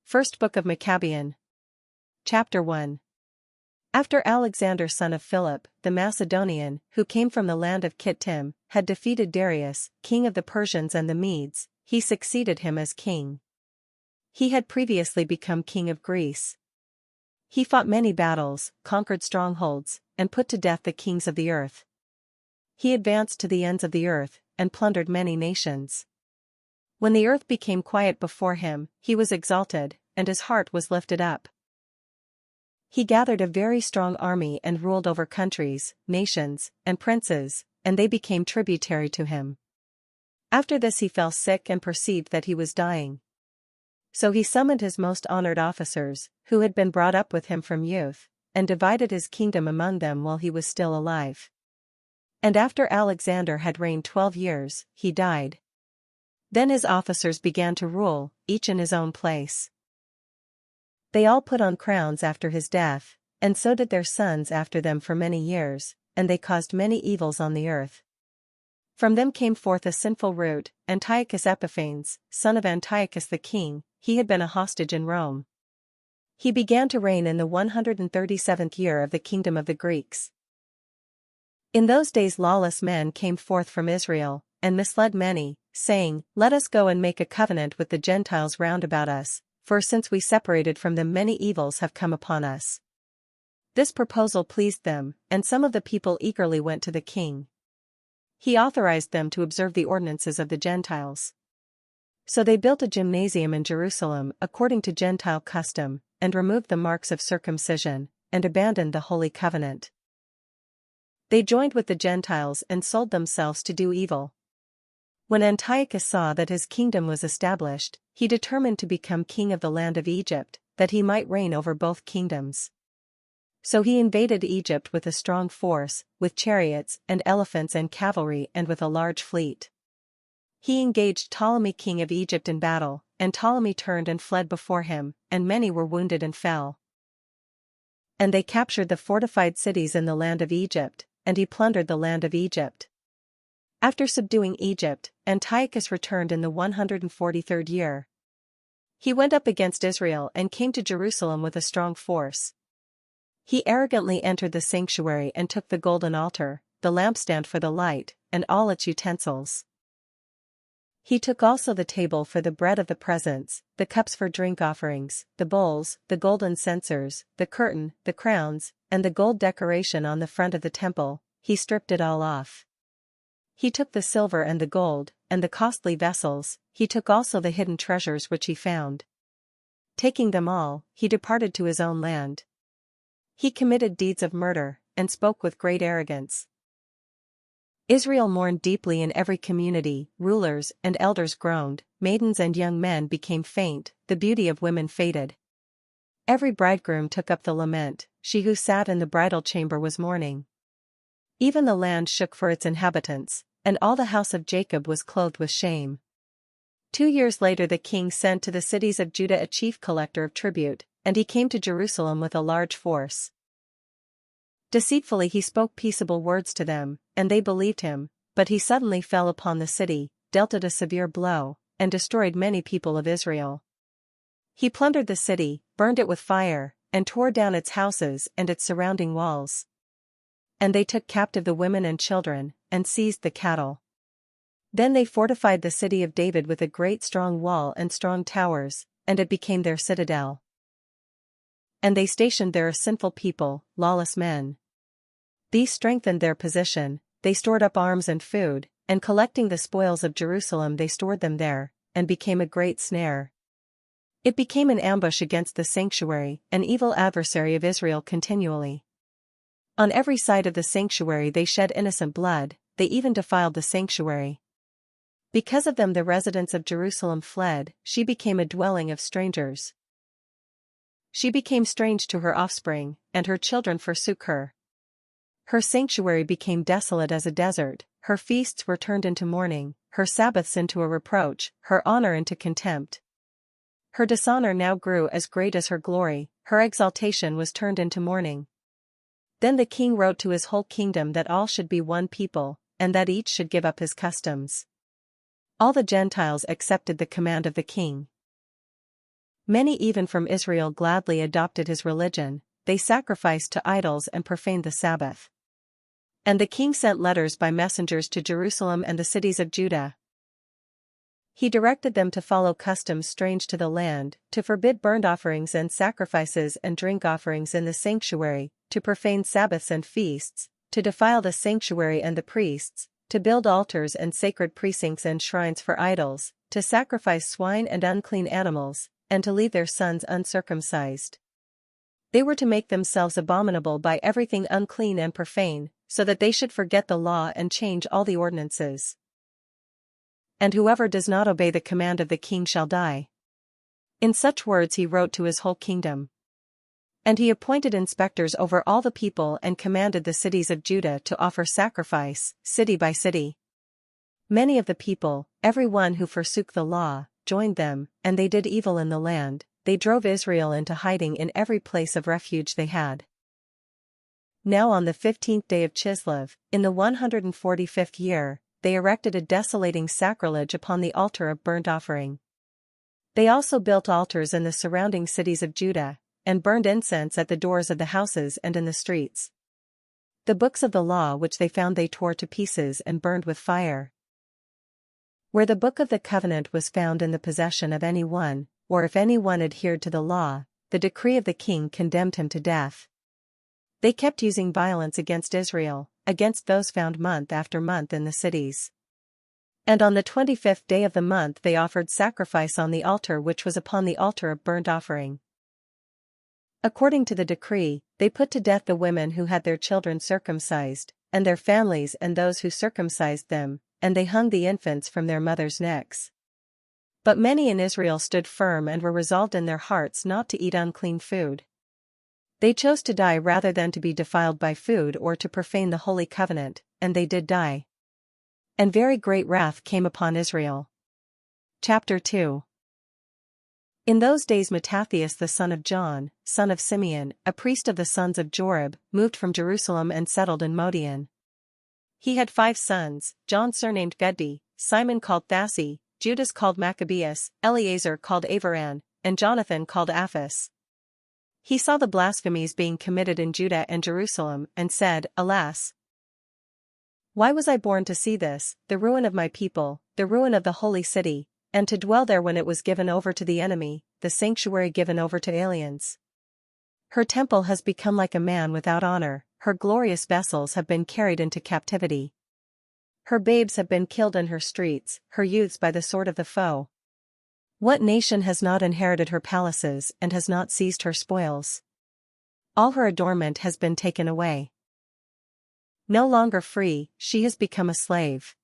First Book of Meqabyan. Chapter 1. After Alexander son of Philip, the Macedonian, who came from the land of Kittim, had defeated Darius, king of the Persians and the Medes, he succeeded him as king. He had previously become king of Greece. He fought many battles, conquered strongholds, and put to death the kings of the earth. He advanced to the ends of the earth, and plundered many nations. When the earth became quiet before him, he was exalted, and his heart was lifted up. He gathered a very strong army and ruled over countries, nations, and princes, and they became tributary to him. After this he fell sick and perceived that he was dying. So he summoned his most honored officers, who had been brought up with him from youth, and divided his kingdom among them while he was still alive. And after Alexander had reigned 12 years, he died. Then his officers began to rule, each in his own place. They all put on crowns after his death, and so did their sons after them for many years, and they caused many evils on the earth. From them came forth a sinful root, Antiochus Epiphanes, son of Antiochus the king. He had been a hostage in Rome. He began to reign in the 137th year of the kingdom of the Greeks. In those days lawless men came forth from Israel, and misled many, saying, "Let us go and make a covenant with the Gentiles round about us, for since we separated from them many evils have come upon us." This proposal pleased them, and some of the people eagerly went to the king. He authorized them to observe the ordinances of the Gentiles. So they built a gymnasium in Jerusalem according to Gentile custom, and removed the marks of circumcision, and abandoned the holy covenant. They joined with the Gentiles and sold themselves to do evil. When Antiochus saw that his kingdom was established, he determined to become king of the land of Egypt, that he might reign over both kingdoms. So he invaded Egypt with a strong force, with chariots and elephants and cavalry and with a large fleet. He engaged Ptolemy king of Egypt in battle, and Ptolemy turned and fled before him, and many were wounded and fell. And they captured the fortified cities in the land of Egypt, and he plundered the land of Egypt. After subduing Egypt, Antiochus returned in the 143rd year. He went up against Israel and came to Jerusalem with a strong force. He arrogantly entered the sanctuary and took the golden altar, the lampstand for the light, and all its utensils. He took also the table for the bread of the presence, the cups for drink offerings, the bowls, the golden censers, the curtain, the crowns, and the gold decoration on the front of the temple. He stripped it all off. He took the silver and the gold, and the costly vessels. He took also the hidden treasures which he found. Taking them all, he departed to his own land. He committed deeds of murder, and spoke with great arrogance. Israel mourned deeply in every community, rulers and elders groaned, maidens and young men became faint, the beauty of women faded. Every bridegroom took up the lament, she who sat in the bridal chamber was mourning. Even the land shook for its inhabitants, and all the house of Jacob was clothed with shame. 2 years later the king sent to the cities of Judah a chief collector of tribute, and he came to Jerusalem with a large force. Deceitfully he spoke peaceable words to them, and they believed him, but he suddenly fell upon the city, dealt it a severe blow, and destroyed many people of Israel. He plundered the city, burned it with fire, and tore down its houses and its surrounding walls. And they took captive the women and children, and seized the cattle. Then they fortified the city of David with a great strong wall and strong towers, and it became their citadel. And they stationed there a sinful people, lawless men. These strengthened their position, they stored up arms and food, and collecting the spoils of Jerusalem they stored them there, and became a great snare. It became an ambush against the sanctuary, an evil adversary of Israel continually. On every side of the sanctuary they shed innocent blood, they even defiled the sanctuary. Because of them the residents of Jerusalem fled, she became a dwelling of strangers. She became strange to her offspring, and her children forsook her. Her sanctuary became desolate as a desert, her feasts were turned into mourning, her Sabbaths into a reproach, her honor into contempt. Her dishonor now grew as great as her glory, her exaltation was turned into mourning. Then the king wrote to his whole kingdom that all should be one people, and that each should give up his customs. All the Gentiles accepted the command of the king. Many even from Israel gladly adopted his religion. They sacrificed to idols and profaned the Sabbath. And the king sent letters by messengers to Jerusalem and the cities of Judah. He directed them to follow customs strange to the land, to forbid burnt offerings and sacrifices and drink offerings in the sanctuary, to profane Sabbaths and feasts, to defile the sanctuary and the priests, to build altars and sacred precincts and shrines for idols, to sacrifice swine and unclean animals, and to leave their sons uncircumcised. They were to make themselves abominable by everything unclean and profane, so that they should forget the law and change all the ordinances. And whoever does not obey the command of the king shall die. In such words he wrote to his whole kingdom. And he appointed inspectors over all the people and commanded the cities of Judah to offer sacrifice, city by city. Many of the people, every one who forsook the law, joined them, and they did evil in the land. They drove Israel into hiding in every place of refuge they had. Now on the 15th day of Chislev, in the 145th year, they erected a desolating sacrilege upon the altar of burnt offering. They also built altars in the surrounding cities of Judah, and burned incense at the doors of the houses and in the streets. The books of the law which they found they tore to pieces and burned with fire. Where the book of the covenant was found in the possession of any one, or if any one adhered to the law, the decree of the king condemned him to death. They kept using violence against Israel, against those found month after month in the cities. And on the 25th day of the month they offered sacrifice on the altar which was upon the altar of burnt offering. According to the decree, they put to death the women who had their children circumcised, and their families and those who circumcised them, and they hung the infants from their mothers' necks. But many in Israel stood firm and were resolved in their hearts not to eat unclean food. They chose to die rather than to be defiled by food or to profane the holy covenant, and they did die. And very great wrath came upon Israel. Chapter 2. In those days Mattathias the son of John, son of Simeon, a priest of the sons of Jorib, moved from Jerusalem and settled in Modian. He had 5 sons, John surnamed Gedi, Simon called Thassi, Judas called Maccabeus, Eleazar called Avaran, and Jonathan called Apphus. He saw the blasphemies being committed in Judah and Jerusalem, and said, Alas! Why was I born to see this, the ruin of my people, the ruin of the holy city, and to dwell there when it was given over to the enemy, the sanctuary given over to aliens? Her temple has become like a man without honor, her glorious vessels have been carried into captivity. Her babes have been killed in her streets, her youths by the sword of the foe. What nation has not inherited her palaces and has not seized her spoils? All her adornment has been taken away. No longer free, she has become a slave.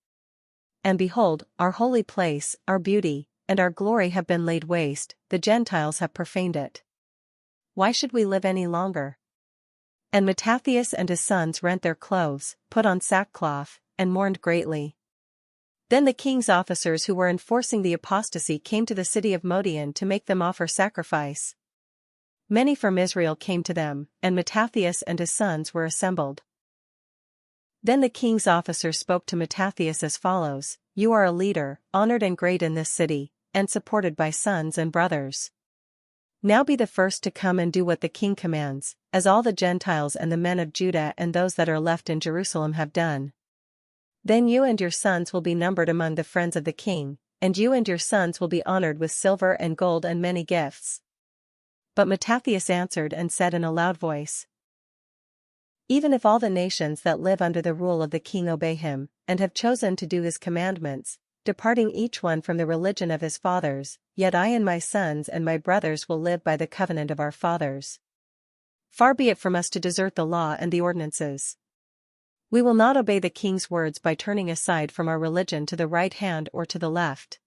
And behold, our holy place, our beauty, and our glory have been laid waste, the Gentiles have profaned it. Why should we live any longer? And Mattathias and his sons rent their clothes, put on sackcloth, and mourned greatly. Then the king's officers who were enforcing the apostasy came to the city of Modian to make them offer sacrifice. Many from Israel came to them, and Mattathias and his sons were assembled. Then the king's officers spoke to Mattathias as follows, You are a leader, honored and great in this city, and supported by sons and brothers. Now be the first to come and do what the king commands, as all the Gentiles and the men of Judah and those that are left in Jerusalem have done. Then you and your sons will be numbered among the friends of the king, and you and your sons will be honored with silver and gold and many gifts. But Mattathias answered and said in a loud voice, Even if all the nations that live under the rule of the king obey him, and have chosen to do his commandments, departing each one from the religion of his fathers, yet I and my sons and my brothers will live by the covenant of our fathers. Far be it from us to desert the law and the ordinances. We will not obey the king's words by turning aside from our religion to the right hand or to the left.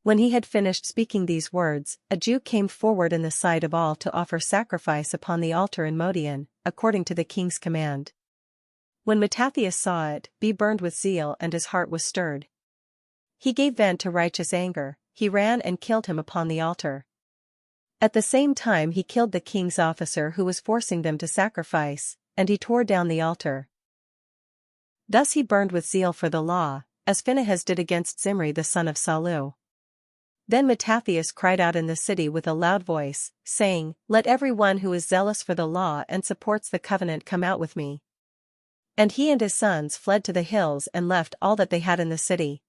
When he had finished speaking these words, a Jew came forward in the sight of all to offer sacrifice upon the altar in Modian, according to the king's command. When Mattathias saw it, he burned with zeal and his heart was stirred. He gave vent to righteous anger, he ran and killed him upon the altar. At the same time he killed the king's officer who was forcing them to sacrifice, and he tore down the altar. Thus he burned with zeal for the law, as Phinehas did against Zimri the son of Salu. Then Mattathias cried out in the city with a loud voice, saying, "Let every one who is zealous for the law and supports the covenant come out with me." And he and his sons fled to the hills and left all that they had in the city.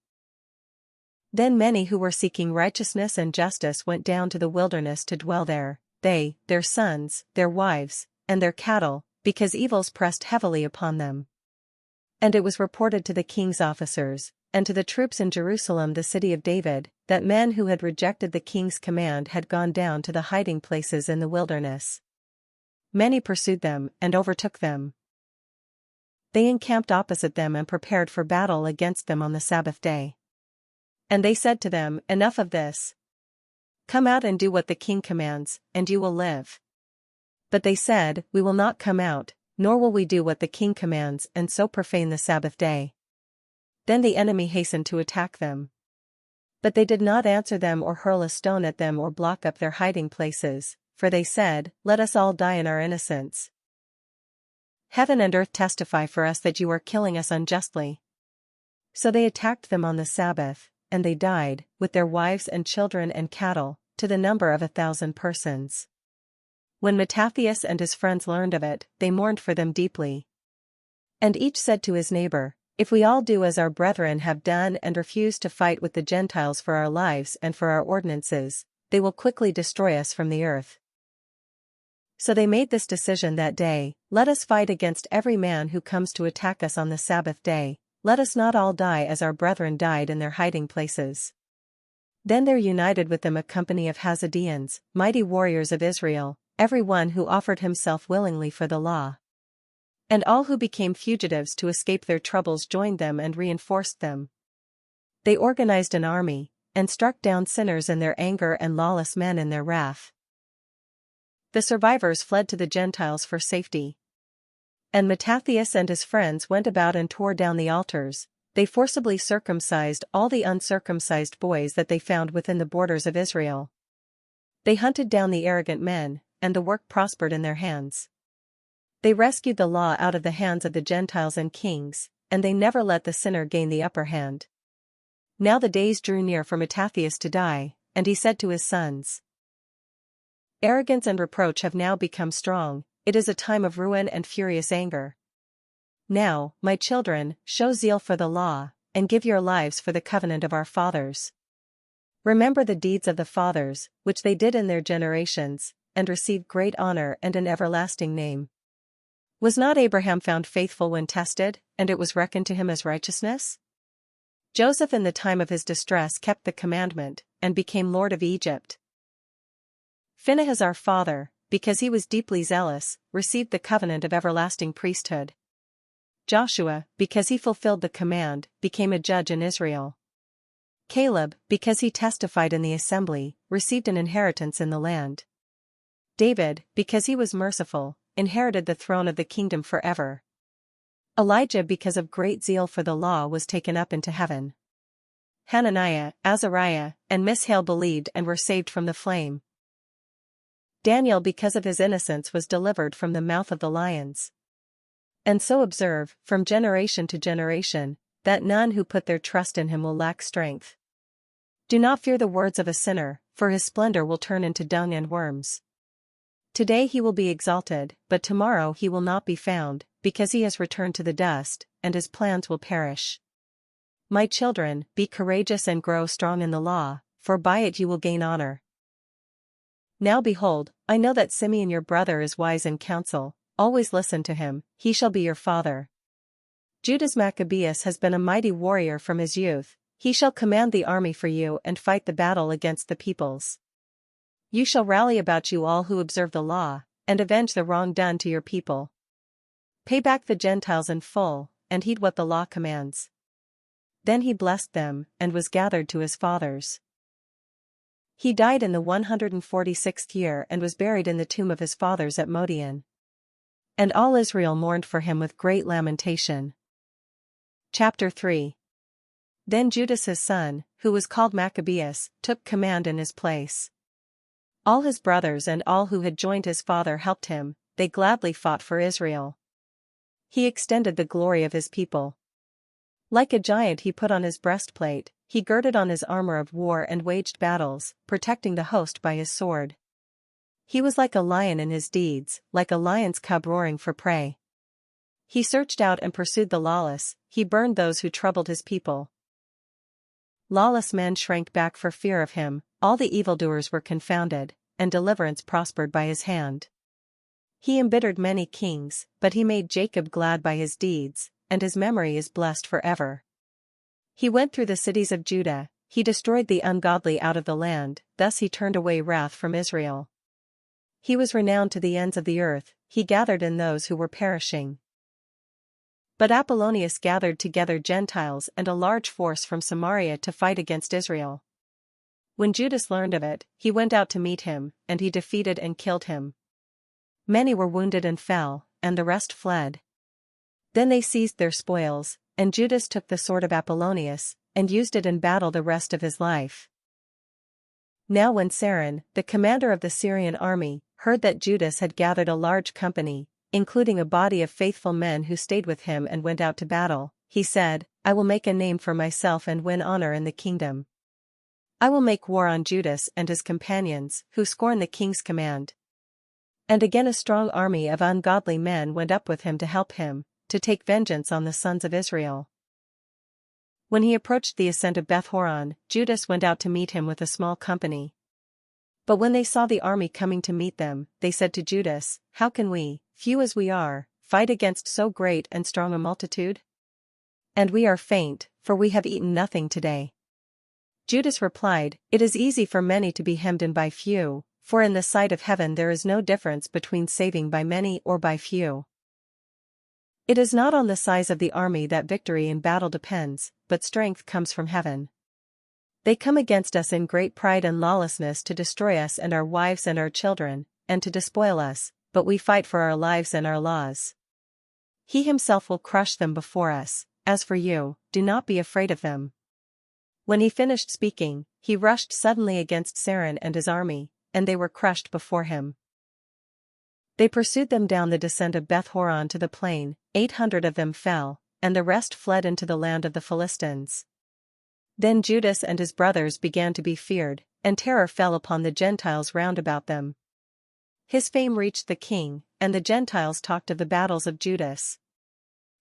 Then many who were seeking righteousness and justice went down to the wilderness to dwell there, they, their sons, their wives, and their cattle, because evils pressed heavily upon them. And it was reported to the king's officers, and to the troops in Jerusalem the city of David, that men who had rejected the king's command had gone down to the hiding places in the wilderness. Many pursued them and overtook them. They encamped opposite them and prepared for battle against them on the Sabbath day. And they said to them, "Enough of this. Come out and do what the king commands, and you will live." But they said, "We will not come out, nor will we do what the king commands and so profane the Sabbath day." Then the enemy hastened to attack them. But they did not answer them or hurl a stone at them or block up their hiding places, for they said, "Let us all die in our innocence. Heaven and earth testify for us that you are killing us unjustly." So they attacked them on the Sabbath, and they died, with their wives and children and cattle, to the number of 1,000 persons. When Mattathias and his friends learned of it, they mourned for them deeply. And each said to his neighbor, "If we all do as our brethren have done and refuse to fight with the Gentiles for our lives and for our ordinances, they will quickly destroy us from the earth." So they made this decision that day, "Let us fight against every man who comes to attack us on the Sabbath day. Let us not all die as our brethren died in their hiding places." Then there united with them a company of Hazadeans, mighty warriors of Israel, every one who offered himself willingly for the law. And all who became fugitives to escape their troubles joined them and reinforced them. They organized an army, and struck down sinners in their anger and lawless men in their wrath. The survivors fled to the Gentiles for safety. And Mattathias and his friends went about and tore down the altars. They forcibly circumcised all the uncircumcised boys that they found within the borders of Israel. They hunted down the arrogant men, and the work prospered in their hands. They rescued the law out of the hands of the Gentiles and kings, and they never let the sinner gain the upper hand. Now the days drew near for Mattathias to die, and he said to his sons, "Arrogance and reproach have now become strong. It is a time of ruin and furious anger. Now, my children, show zeal for the law, and give your lives for the covenant of our fathers. Remember the deeds of the fathers, which they did in their generations, and receive great honor and an everlasting name. Was not Abraham found faithful when tested, and it was reckoned to him as righteousness? Joseph in the time of his distress kept the commandment, and became lord of Egypt. Phinehas our father, because he was deeply zealous, received the covenant of everlasting priesthood. Joshua, because he fulfilled the command, became a judge in Israel. Caleb, because he testified in the assembly, received an inheritance in the land. David, because he was merciful, inherited the throne of the kingdom forever. Elijah, because of great zeal for the law, was taken up into heaven. Hananiah, Azariah, and Mishael believed and were saved from the flame. Daniel, because of his innocence, was delivered from the mouth of the lions. And so observe, from generation to generation, that none who put their trust in him will lack strength. Do not fear the words of a sinner, for his splendor will turn into dung and worms. Today he will be exalted, but tomorrow he will not be found, because he has returned to the dust, and his plans will perish. My children, be courageous and grow strong in the law, for by it you will gain honor. Now behold, I know that Simeon your brother is wise in counsel. Always listen to him, he shall be your father. Judah's Maccabeus has been a mighty warrior from his youth. He shall command the army for you and fight the battle against the peoples. You shall rally about you all who observe the law, and avenge the wrong done to your people. Pay back the Gentiles in full, and heed what the law commands." Then he blessed them, and was gathered to his fathers. He died in the 146th year and was buried in the tomb of his fathers at Modian. And all Israel mourned for him with great lamentation. Chapter 3. Then Judas his son, who was called Maccabeus, took command in his place. All his brothers and all who had joined his father helped him, they gladly fought for Israel. He extended the glory of his people. Like a giant he put on his breastplate, he girded on his armor of war and waged battles, protecting the host by his sword. He was like a lion in his deeds, like a lion's cub roaring for prey. He searched out and pursued the lawless, he burned those who troubled his people. Lawless men shrank back for fear of him, all the evildoers were confounded, and deliverance prospered by his hand. He embittered many kings, but he made Jacob glad by his deeds, and his memory is blessed forever. He went through the cities of Judah, he destroyed the ungodly out of the land, thus he turned away wrath from Israel. He was renowned to the ends of the earth, he gathered in those who were perishing. But Apollonius gathered together Gentiles and a large force from Samaria to fight against Israel. When Judas learned of it, he went out to meet him, and he defeated and killed him. Many were wounded and fell, and the rest fled. Then they seized their spoils, and Judas took the sword of Apollonius, and used it in battle the rest of his life. Now when Sarin, the commander of the Syrian army, heard that Judas had gathered a large company, including a body of faithful men who stayed with him and went out to battle, he said, I will make a name for myself and win honor in the kingdom. I will make war on Judas and his companions, who scorn the king's command. And again a strong army of ungodly men went up with him to help him, to take vengeance on the sons of Israel. When he approached the ascent of Beth-horon, Judas went out to meet him with a small company. But when they saw the army coming to meet them, they said to Judas, How can we, few as we are, fight against so great and strong a multitude? And we are faint, for we have eaten nothing today. Judas replied, It is easy for many to be hemmed in by few, for in the sight of heaven there is no difference between saving by many or by few. It is not on the size of the army that victory in battle depends, but strength comes from heaven. They come against us in great pride and lawlessness to destroy us and our wives and our children, and to despoil us, but we fight for our lives and our laws. He himself will crush them before us. As for you, do not be afraid of them. When he finished speaking, he rushed suddenly against Sarin and his army, and they were crushed before him. They pursued them down the descent of Beth-horon to the plain, 800 of them fell, and the rest fled into the land of the Philistines. Then Judas and his brothers began to be feared, and terror fell upon the Gentiles round about them. His fame reached the king, and the Gentiles talked of the battles of Judas.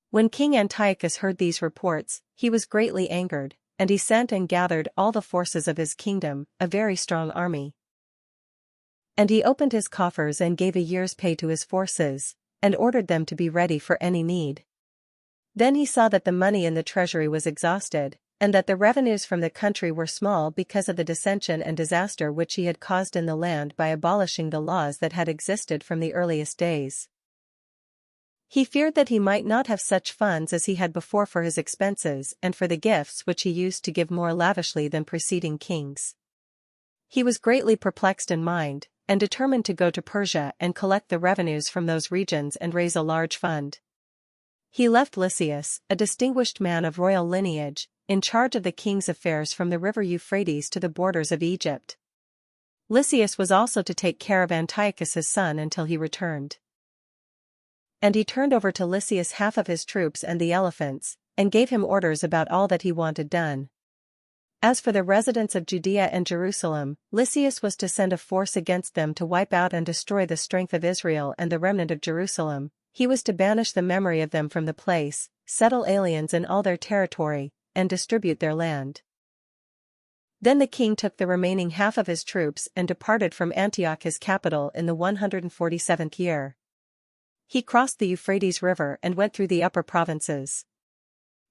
When King Antiochus heard these reports, he was greatly angered, and he sent and gathered all the forces of his kingdom, a very strong army. And he opened his coffers and gave a year's pay to his forces, and ordered them to be ready for any need. Then he saw that the money in the treasury was exhausted, and that the revenues from the country were small because of the dissension and disaster which he had caused in the land by abolishing the laws that had existed from the earliest days. He feared that he might not have such funds as he had before for his expenses and for the gifts which he used to give more lavishly than preceding kings. He was greatly perplexed in mind, and determined to go to Persia and collect the revenues from those regions and raise a large fund. He left Lysias, a distinguished man of royal lineage, in charge of the king's affairs from the river Euphrates to the borders of Egypt. Lysias was also to take care of Antiochus's son until he returned. And he turned over to Lysias half of his troops and the elephants, and gave him orders about all that he wanted done. As for the residents of Judea and Jerusalem, Lysias was to send a force against them to wipe out and destroy the strength of Israel and the remnant of Jerusalem. He was to banish the memory of them from the place, settle aliens in all their territory, and distribute their land. Then the king took the remaining half of his troops and departed from Antioch his capital in the 147th year. He crossed the Euphrates River and went through the upper provinces.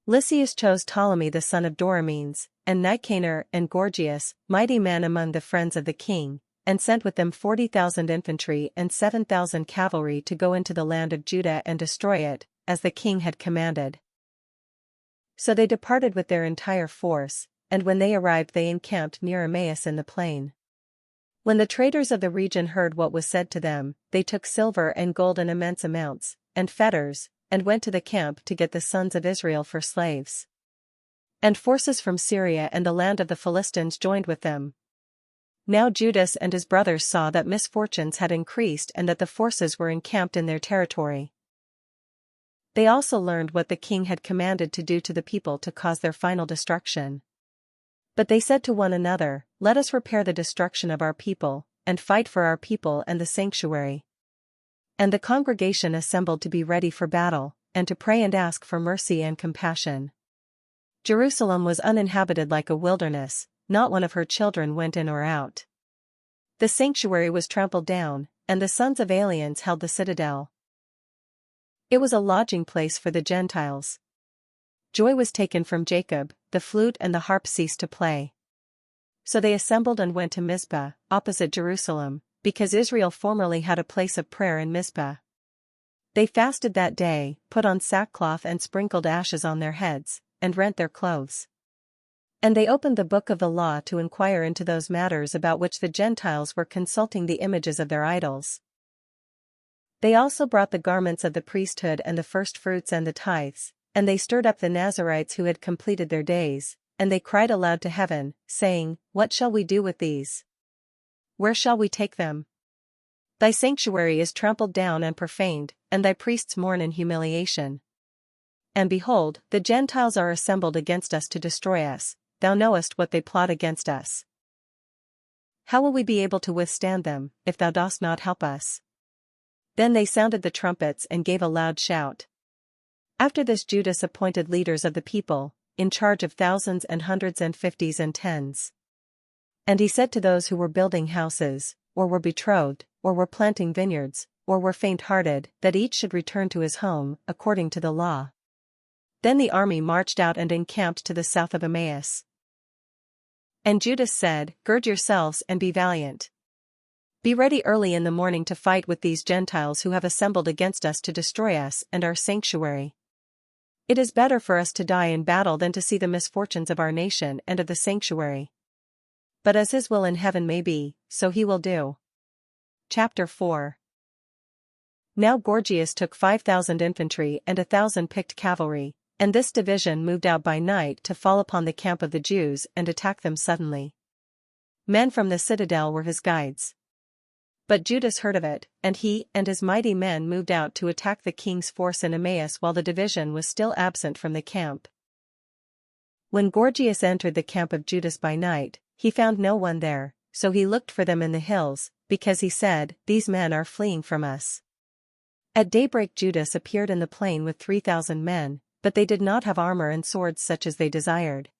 Lysias chose Ptolemy the son of Dorymenes, and Nicanor and Gorgias, mighty men among the friends of the king, and sent with them 40,000 infantry and 7,000 cavalry to go into the land of Judah and destroy it, as the king had commanded. So they departed with their entire force, and when they arrived they encamped near Emmaus in the plain. When the traders of the region heard what was said to them, they took silver and gold in immense amounts, and fetters, and went to the camp to get the sons of Israel for slaves. And forces from Syria and the land of the Philistines joined with them. Now Judas and his brothers saw that misfortunes had increased and that the forces were encamped in their territory. They also learned what the king had commanded to do to the people to cause their final destruction. But they said to one another, "Let us repair the destruction of our people, and fight for our people and the sanctuary." And the congregation assembled to be ready for battle, and to pray and ask for mercy and compassion. Jerusalem was uninhabited like a wilderness, not one of her children went in or out. The sanctuary was trampled down, and the sons of aliens held the citadel. It was a lodging place for the Gentiles. Joy was taken from Jacob, the flute and the harp ceased to play. So they assembled and went to Mizpah, opposite Jerusalem, because Israel formerly had a place of prayer in Mizpah. They fasted that day, put on sackcloth and sprinkled ashes on their heads, and rent their clothes. And they opened the book of the law to inquire into those matters about which the Gentiles were consulting the images of their idols. They also brought the garments of the priesthood and the firstfruits and the tithes, and they stirred up the Nazarites who had completed their days, and they cried aloud to heaven, saying, "What shall we do with these? Where shall we take them? Thy sanctuary is trampled down and profaned, and thy priests mourn in humiliation. And behold, the Gentiles are assembled against us to destroy us, thou knowest what they plot against us. How will we be able to withstand them, if thou dost not help us?" Then they sounded the trumpets and gave a loud shout. After this Judas appointed leaders of the people, in charge of thousands and hundreds and fifties and tens. And he said to those who were building houses, or were betrothed, or were planting vineyards, or were faint-hearted, that each should return to his home, according to the law. Then the army marched out and encamped to the south of Emmaus. And Judas said, "Gird yourselves and be valiant. Be ready early in the morning to fight with these Gentiles who have assembled against us to destroy us and our sanctuary. It is better for us to die in battle than to see the misfortunes of our nation and of the sanctuary. But as his will in heaven may be, so he will do." Chapter 4. Now Gorgias took 5,000 infantry and 1,000 picked cavalry, and this division moved out by night to fall upon the camp of the Jews and attack them suddenly. Men from the citadel were his guides. But Judas heard of it, and he and his mighty men moved out to attack the king's force in Emmaus while the division was still absent from the camp. When Gorgias entered the camp of Judas by night, he found no one there, so he looked for them in the hills, because he said, "These men are fleeing from us." At daybreak Judas appeared in the plain with 3,000 men, but they did not have armor and swords such as they desired.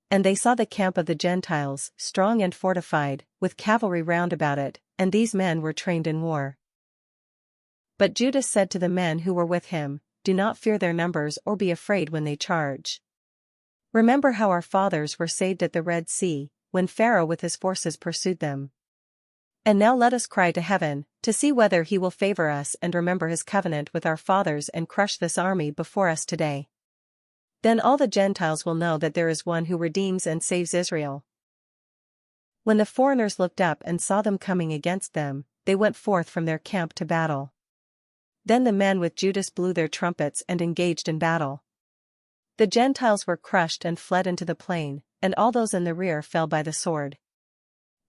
And they saw the camp of the Gentiles, strong and fortified, with cavalry round about it, and these men were trained in war. But Judas said to the men who were with him, "Do not fear their numbers or be afraid when they charge. Remember how our fathers were saved at the Red Sea, when Pharaoh with his forces pursued them. And now let us cry to heaven, to see whether he will favor us and remember his covenant with our fathers and crush this army before us today. Then all the Gentiles will know that there is one who redeems and saves Israel." When the foreigners looked up and saw them coming against them, they went forth from their camp to battle. Then the men with Judas blew their trumpets and engaged in battle. The Gentiles were crushed and fled into the plain, and all those in the rear fell by the sword.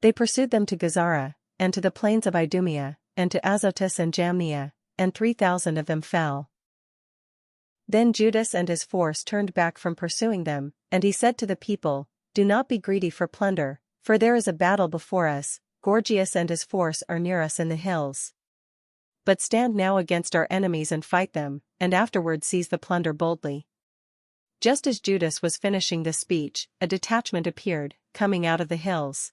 They pursued them to Gazara, and to the plains of Idumea, and to Azotus and Jamnia, and 3,000 of them fell. Then Judas and his force turned back from pursuing them, and he said to the people, "Do not be greedy for plunder, for there is a battle before us, Gorgias and his force are near us in the hills. But stand now against our enemies and fight them, and afterward seize the plunder boldly." Just as Judas was finishing this speech, a detachment appeared, coming out of the hills.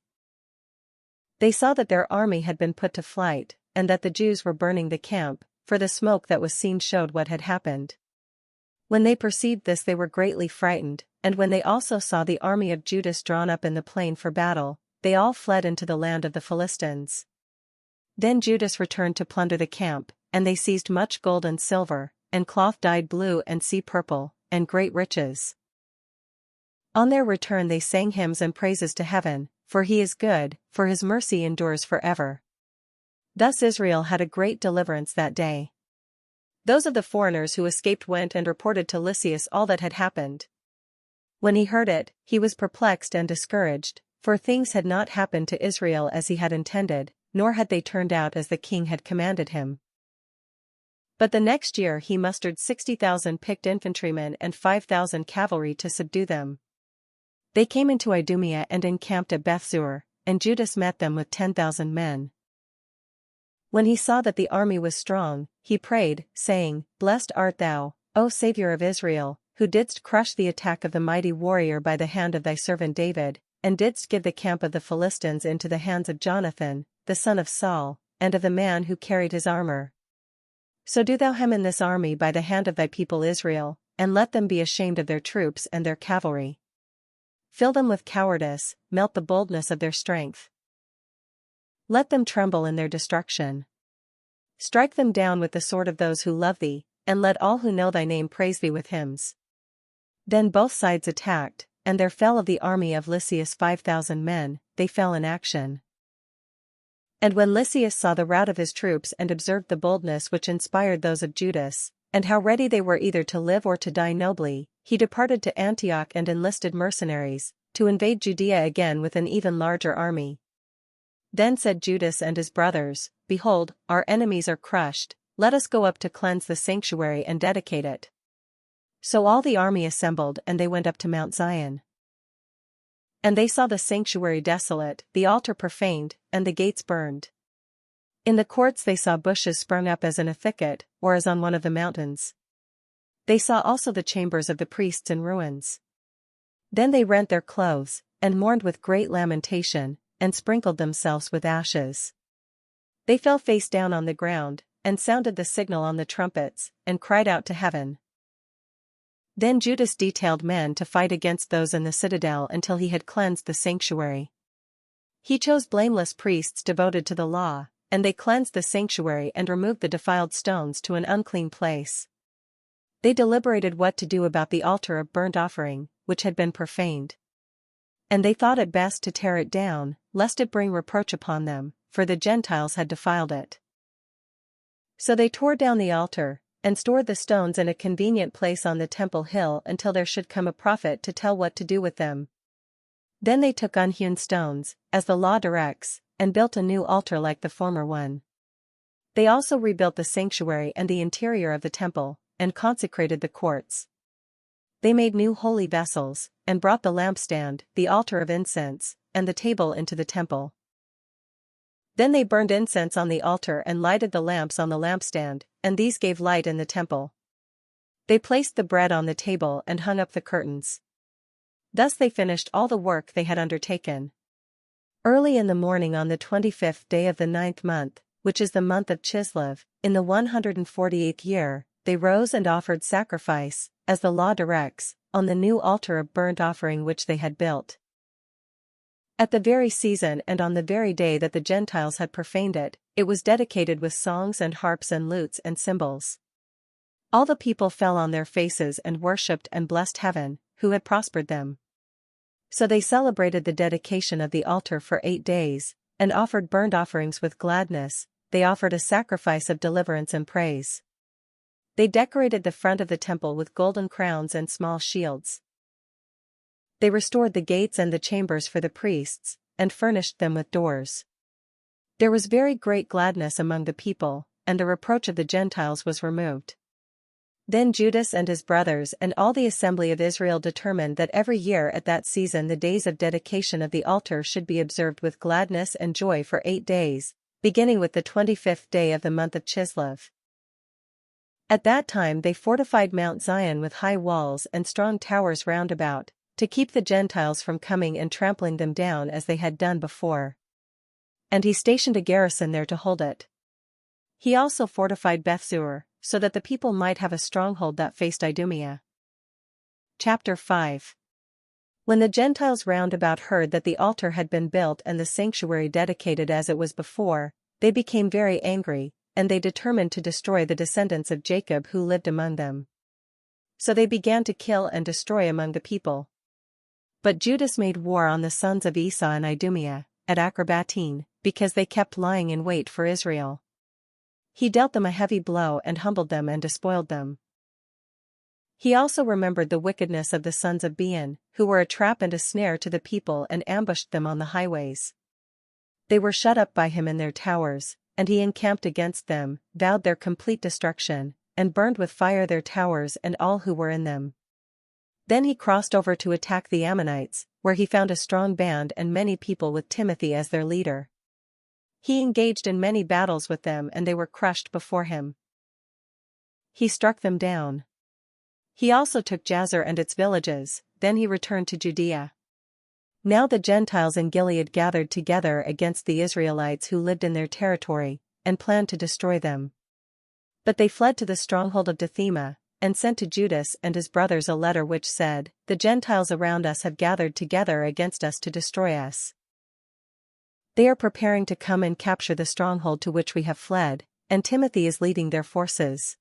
They saw that their army had been put to flight, and that the Jews were burning the camp, for the smoke that was seen showed what had happened. When they perceived this they were greatly frightened, and when they also saw the army of Judas drawn up in the plain for battle, they all fled into the land of the Philistines. Then Judas returned to plunder the camp, and they seized much gold and silver, and cloth dyed blue and sea purple, and great riches. On their return they sang hymns and praises to heaven, for he is good, for his mercy endures forever. Thus Israel had a great deliverance that day. Those of the foreigners who escaped went and reported to Lysias all that had happened. When he heard it, he was perplexed and discouraged, for things had not happened to Israel as he had intended, nor had they turned out as the king had commanded him. But the next year he mustered 60,000 picked infantrymen and 5,000 cavalry to subdue them. They came into Idumea and encamped at Bethzur, and Judas met them with 10,000 men. When he saw that the army was strong, he prayed, saying, Blessed art thou, O Saviour of Israel, who didst crush the attack of the mighty warrior by the hand of thy servant David, and didst give the camp of the Philistines into the hands of Jonathan, the son of Saul, and of the man who carried his armor. So do thou hem in this army by the hand of thy people Israel, and let them be ashamed of their troops and their cavalry. Fill them with cowardice, melt the boldness of their strength. Let them tremble in their destruction. Strike them down with the sword of those who love thee, and let all who know thy name praise thee with hymns. Then both sides attacked, and there fell of the army of Lysias 5,000 men, they fell in action. And when Lysias saw the rout of his troops and observed the boldness which inspired those of Judas, and how ready they were either to live or to die nobly, he departed to Antioch and enlisted mercenaries, to invade Judea again with an even larger army. Then said Judas and his brothers, Behold, our enemies are crushed, let us go up to cleanse the sanctuary and dedicate it. So all the army assembled and they went up to Mount Zion. And they saw the sanctuary desolate, the altar profaned, and the gates burned. In the courts they saw bushes sprung up as in a thicket, or as on one of the mountains. They saw also the chambers of the priests in ruins. Then they rent their clothes, and mourned with great lamentation, and sprinkled themselves with ashes. They fell face down on the ground, and sounded the signal on the trumpets, and cried out to heaven. Then Judas detailed men to fight against those in the citadel until he had cleansed the sanctuary. He chose blameless priests devoted to the law, and they cleansed the sanctuary and removed the defiled stones to an unclean place. They deliberated what to do about the altar of burnt offering, which had been profaned. And they thought it best to tear it down, lest it bring reproach upon them, for the Gentiles had defiled it. So they tore down the altar, and stored the stones in a convenient place on the temple hill until there should come a prophet to tell what to do with them. Then they took unhewn stones, as the law directs, and built a new altar like the former one. They also rebuilt the sanctuary and the interior of the temple, and consecrated the courts. They made new holy vessels, and brought the lampstand, the altar of incense, and the table into the temple. Then they burned incense on the altar and lighted the lamps on the lampstand, and these gave light in the temple. They placed the bread on the table and hung up the curtains. Thus they finished all the work they had undertaken. Early in the morning on the 25th day of the 9th month, which is the month of Chislev, in the 148th year, they rose and offered sacrifice, as the law directs, on the new altar of burnt offering which they had built. At the very season and on the very day that the Gentiles had profaned it, it was dedicated with songs and harps and lutes and cymbals. All the people fell on their faces and worshipped and blessed heaven, who had prospered them. So they celebrated the dedication of the altar for 8 days, and offered burnt offerings with gladness. They offered a sacrifice of deliverance and praise. They decorated the front of the temple with golden crowns and small shields. They restored the gates and the chambers for the priests, and furnished them with doors. There was very great gladness among the people, and the reproach of the Gentiles was removed. Then Judas and his brothers and all the assembly of Israel determined that every year at that season the days of dedication of the altar should be observed with gladness and joy for 8 days, beginning with the 25th day of the month of Chislev. At that time they fortified Mount Zion with high walls and strong towers round about, to keep the Gentiles from coming and trampling them down as they had done before. And he stationed a garrison there to hold it. He also fortified Bethzur, so that the people might have a stronghold that faced Idumea. Chapter 5. When the Gentiles round about heard that the altar had been built and the sanctuary dedicated as it was before, they became very angry, and they determined to destroy the descendants of Jacob who lived among them. So they began to kill and destroy among the people. But Judas made war on the sons of Esau in Idumea, at Acrabattene, because they kept lying in wait for Israel. He dealt them a heavy blow and humbled them and despoiled them. He also remembered the wickedness of the sons of Bean, who were a trap and a snare to the people and ambushed them on the highways. They were shut up by him in their towers, and he encamped against them, vowed their complete destruction, and burned with fire their towers and all who were in them. Then he crossed over to attack the Ammonites, where he found a strong band and many people with Timothy as their leader. He engaged in many battles with them and they were crushed before him. He struck them down. He also took Jazer and its villages, then he returned to Judea. Now the Gentiles in Gilead gathered together against the Israelites who lived in their territory, and planned to destroy them. But they fled to the stronghold of Dithema, and sent to Judas and his brothers a letter which said, "The Gentiles around us have gathered together against us to destroy us. They are preparing to come and capture the stronghold to which we have fled, and Timothy is leading their forces.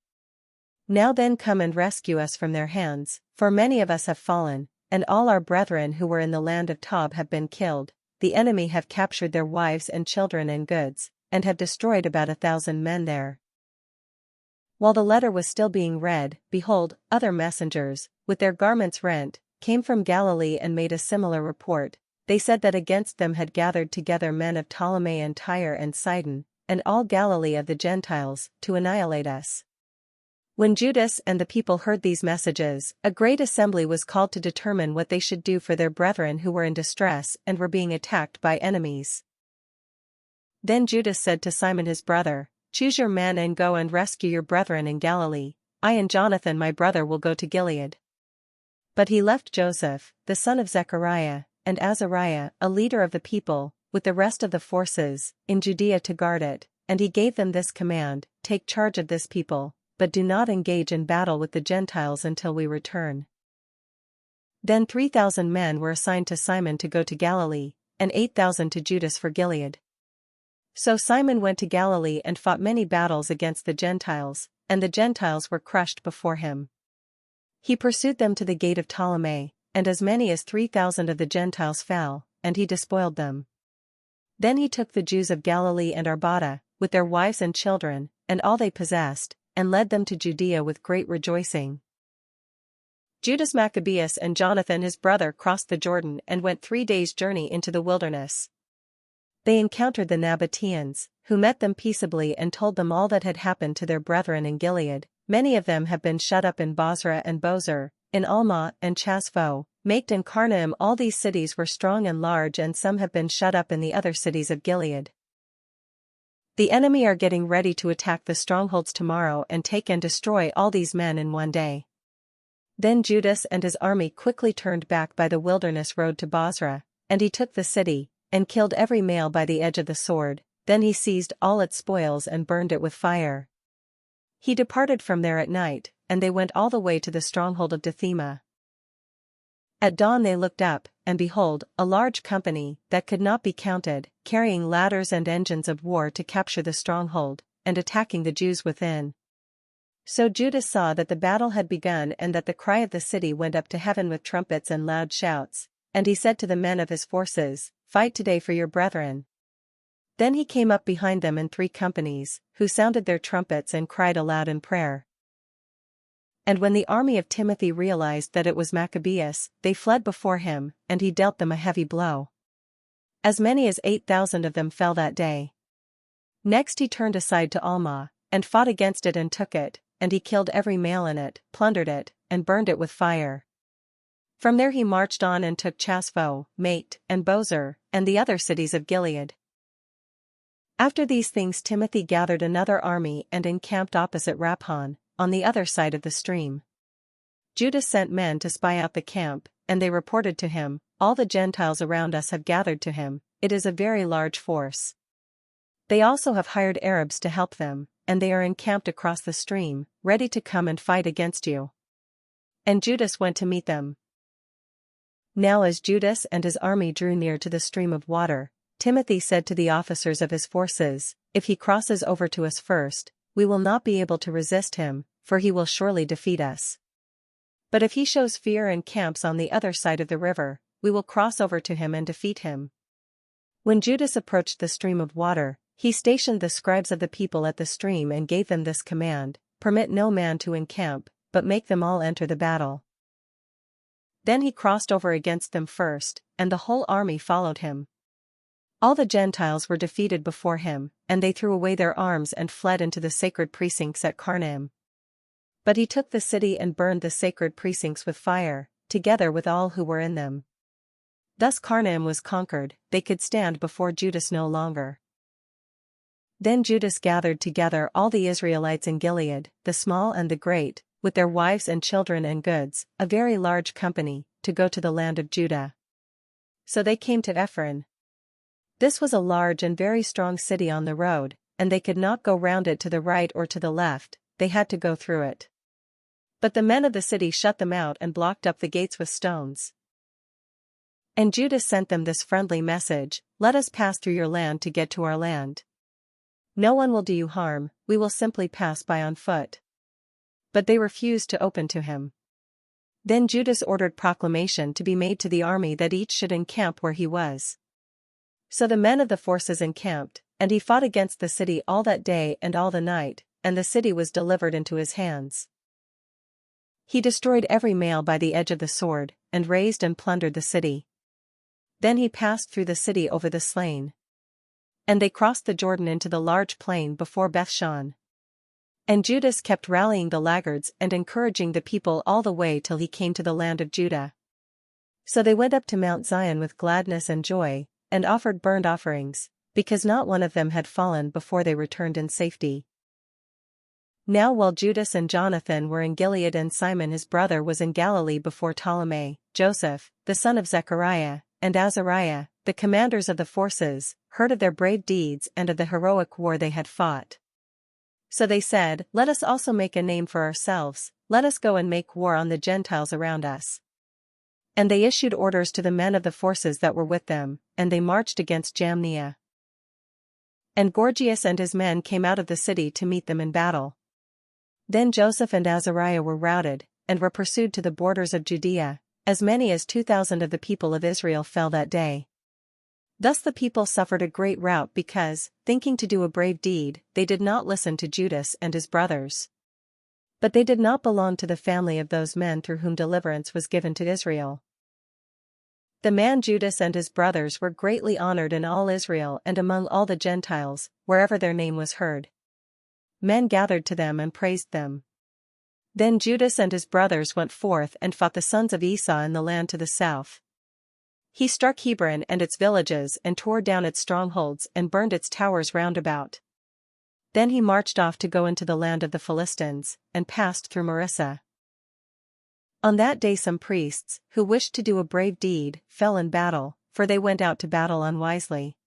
Now then come and rescue us from their hands, for many of us have fallen, and all our brethren who were in the land of Tob have been killed. The enemy have captured their wives and children and goods, and have destroyed about 1,000 men there." While the letter was still being read, behold, other messengers, with their garments rent, came from Galilee and made a similar report. They said that against them had gathered together men of Ptolemy and Tyre and Sidon, and all Galilee of the Gentiles, to annihilate us. When Judas and the people heard these messages, a great assembly was called to determine what they should do for their brethren who were in distress and were being attacked by enemies. Then Judas said to Simon his brother, "Choose your men and go and rescue your brethren in Galilee. I and Jonathan my brother will go to Gilead." But he left Joseph, the son of Zechariah, and Azariah, a leader of the people, with the rest of the forces, in Judea to guard it, and he gave them this command, "Take charge of this people, but do not engage in battle with the Gentiles until we return." Then 3,000 men were assigned to Simon to go to Galilee, and 8,000 to Judas for Gilead. So Simon went to Galilee and fought many battles against the Gentiles, and the Gentiles were crushed before him. He pursued them to the gate of Ptolemy, and as many as 3,000 of the Gentiles fell, and he despoiled them. Then he took the Jews of Galilee and Arabada, with their wives and children, and all they possessed, and led them to Judea with great rejoicing. Judas Maccabeus and Jonathan his brother crossed the Jordan and went 3 days' journey into the wilderness. They encountered the Nabateans, who met them peaceably and told them all that had happened to their brethren in Gilead. Many of them have been shut up in Bozrah and Bozer, in Alma and Chazpho, Maked and Karnaim. All these cities were strong and large, and some have been shut up in the other cities of Gilead. The enemy are getting ready to attack the strongholds tomorrow and take and destroy all these men in one day. Then Judas and his army quickly turned back by the wilderness road to Bozrah, and he took the city, and killed every male by the edge of the sword. Then he seized all its spoils and burned it with fire. He departed from there at night, and they went all the way to the stronghold of Dithema. At dawn they looked up, and behold, a large company, that could not be counted, carrying ladders and engines of war to capture the stronghold, and attacking the Jews within. So Judas saw that the battle had begun and that the cry of the city went up to heaven with trumpets and loud shouts, and he said to the men of his forces, "Fight today for your brethren." Then he came up behind them in 3 companies, who sounded their trumpets and cried aloud in prayer. And when the army of Timothy realized that it was Maccabeus, they fled before him, and he dealt them a heavy blow. As many as 8,000 of them fell that day. Next he turned aside to Alma, and fought against it and took it, and he killed every male in it, plundered it, and burned it with fire. From there he marched on and took Chazpho, Mate, and Bozer, and the other cities of Gilead. After these things Timothy gathered another army and encamped opposite Raphon, on the other side of the stream. Judas sent men to spy out the camp, and they reported to him, "All the Gentiles around us have gathered to him, it is a very large force. They also have hired Arabs to help them, and they are encamped across the stream, ready to come and fight against you." And Judas went to meet them. Now as Judas and his army drew near to the stream of water, Timothy said to the officers of his forces, "If he crosses over to us first, we will not be able to resist him, for he will surely defeat us. But if he shows fear and camps on the other side of the river, we will cross over to him and defeat him." When Judas approached the stream of water, he stationed the scribes of the people at the stream and gave them this command, "Permit no man to encamp, but make them all enter the battle." Then he crossed over against them first, and the whole army followed him. All the Gentiles were defeated before him, and they threw away their arms and fled into the sacred precincts at Karnaim. But he took the city and burned the sacred precincts with fire, together with all who were in them. Thus Carnaim was conquered, they could stand before Judas no longer. Then Judas gathered together all the Israelites in Gilead, the small and the great, with their wives and children and goods, a very large company, to go to the land of Judah. So they came to Ephron. This was a large and very strong city on the road, and they could not go round it to the right or to the left, they had to go through it. But the men of the city shut them out and blocked up the gates with stones. And Judas sent them this friendly message, "Let us pass through your land to get to our land. No one will do you harm, we will simply pass by on foot." But they refused to open to him. Then Judas ordered proclamation to be made to the army that each should encamp where he was. So the men of the forces encamped, and he fought against the city all that day and all the night, and the city was delivered into his hands. He destroyed every male by the edge of the sword, and razed and plundered the city. Then he passed through the city over the slain. And they crossed the Jordan into the large plain before Bethshan. And Judas kept rallying the laggards and encouraging the people all the way till he came to the land of Judah. So they went up to Mount Zion with gladness and joy, and offered burnt offerings, because not one of them had fallen before they returned in safety. Now while Judas and Jonathan were in Gilead and Simon his brother was in Galilee before Ptolemy, Joseph, the son of Zechariah, and Azariah, the commanders of the forces, heard of their brave deeds and of the heroic war they had fought. So they said, "Let us also make a name for ourselves, let us go and make war on the Gentiles around us." And they issued orders to the men of the forces that were with them, and they marched against Jamnia. And Gorgias and his men came out of the city to meet them in battle. Then Joseph and Azariah were routed, and were pursued to the borders of Judea, as many as 2,000 of the people of Israel fell that day. Thus the people suffered a great rout because, thinking to do a brave deed, they did not listen to Judas and his brothers. But they did not belong to the family of those men through whom deliverance was given to Israel. The man Judas and his brothers were greatly honored in all Israel and among all the Gentiles, wherever their name was heard. Men gathered to them and praised them. Then Judas and his brothers went forth and fought the sons of Esau in the land to the south. He struck Hebron and its villages and tore down its strongholds and burned its towers round about. Then he marched off to go into the land of the Philistines, and passed through Marissa. On that day some priests, who wished to do a brave deed, fell in battle, for they went out to battle unwisely.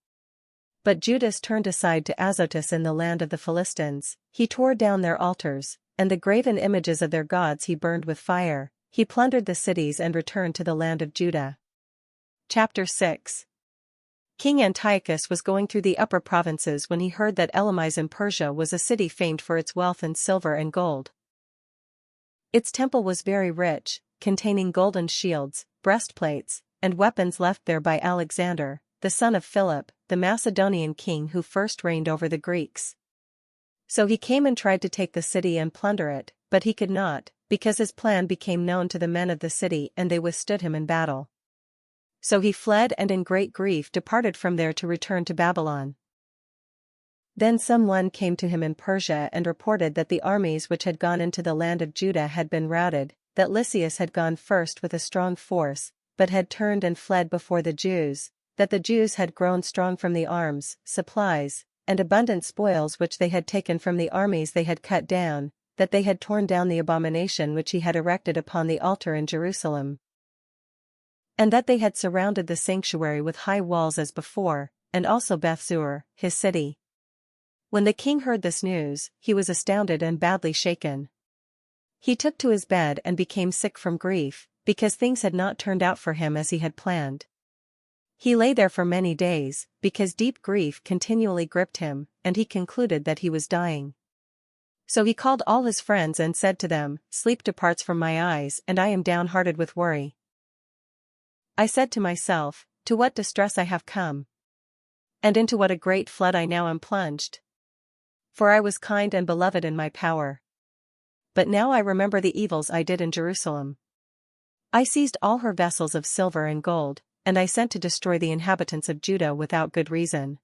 But Judas turned aside to Azotus in the land of the Philistines, he tore down their altars, and the graven images of their gods he burned with fire, he plundered the cities and returned to the land of Judah. Chapter 6. King Antiochus was going through the upper provinces when he heard that Elamis in Persia was a city famed for its wealth in silver and gold. Its temple was very rich, containing golden shields, breastplates, and weapons left there by Alexander, the son of Philip, the Macedonian king who first reigned over the Greeks. So he came and tried to take the city and plunder it, but he could not, because his plan became known to the men of the city and they withstood him in battle. So he fled and in great grief departed from there to return to Babylon. Then someone came to him in Persia and reported that the armies which had gone into the land of Judah had been routed, that Lysias had gone first with a strong force, but had turned and fled before the Jews, that the Jews had grown strong from the arms, supplies, and abundant spoils which they had taken from the armies they had cut down, that they had torn down the abomination which he had erected upon the altar in Jerusalem, and that they had surrounded the sanctuary with high walls as before, and also Bethzur, his city. When the king heard this news, he was astounded and badly shaken. He took to his bed and became sick from grief, because things had not turned out for him as he had planned. He lay there for many days, because deep grief continually gripped him, and he concluded that he was dying. So he called all his friends and said to them, "Sleep departs from my eyes and I am downhearted with worry. I said to myself, to what distress I have come, and into what a great flood I now am plunged. For I was kind and beloved in my power. But now I remember the evils I did in Jerusalem. I seized all her vessels of silver and gold, and I sent to destroy the inhabitants of Judah without good reason.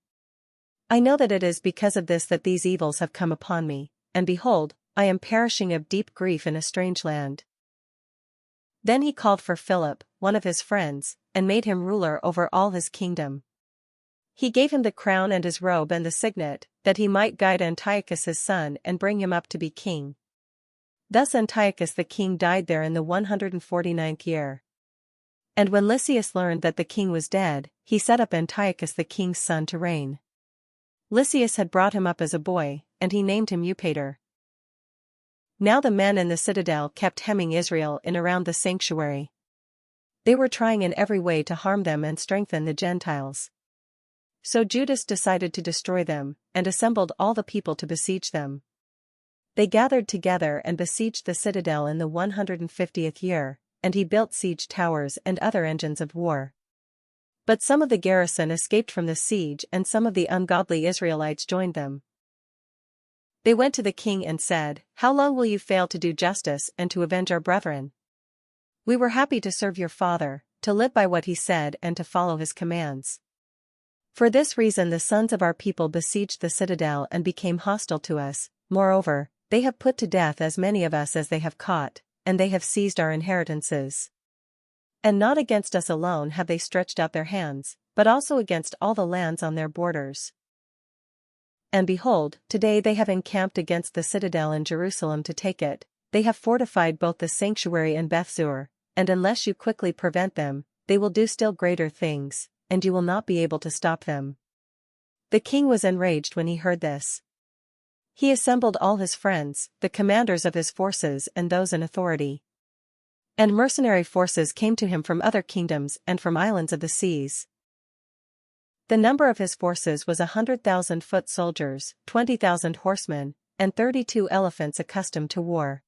I know that it is because of this that these evils have come upon me, and behold, I am perishing of deep grief in a strange land." Then he called for Philip, one of his friends, and made him ruler over all his kingdom. He gave him the crown and his robe and the signet, that he might guide Antiochus his son and bring him up to be king. Thus Antiochus the king died there in the 149th year. And when Lysias learned that the king was dead, he set up Antiochus the king's son to reign. Lysias had brought him up as a boy, and he named him Eupator. Now the men in the citadel kept hemming Israel in around the sanctuary. They were trying in every way to harm them and strengthen the Gentiles. So Judas decided to destroy them, and assembled all the people to besiege them. They gathered together and besieged the citadel in the 150th year, and he built siege towers and other engines of war. But some of the garrison escaped from the siege and some of the ungodly Israelites joined them. They went to the king and said, "How long will you fail to do justice and to avenge our brethren? We were happy to serve your father, to live by what he said and to follow his commands. For this reason the sons of our people besieged the citadel and became hostile to us. Moreover, they have put to death as many of us as they have caught, and they have seized our inheritances. And not against us alone have they stretched out their hands, but also against all the lands on their borders. And behold, today they have encamped against the citadel in Jerusalem to take it. They have fortified both the sanctuary and Bethzur, and unless you quickly prevent them, they will do still greater things, and you will not be able to stop them." The king was enraged when he heard this. He assembled all his friends, the commanders of his forces and those in authority. And mercenary forces came to him from other kingdoms and from islands of the seas. The number of his forces was 100,000 foot soldiers, 20,000 horsemen, and 32 elephants accustomed to war.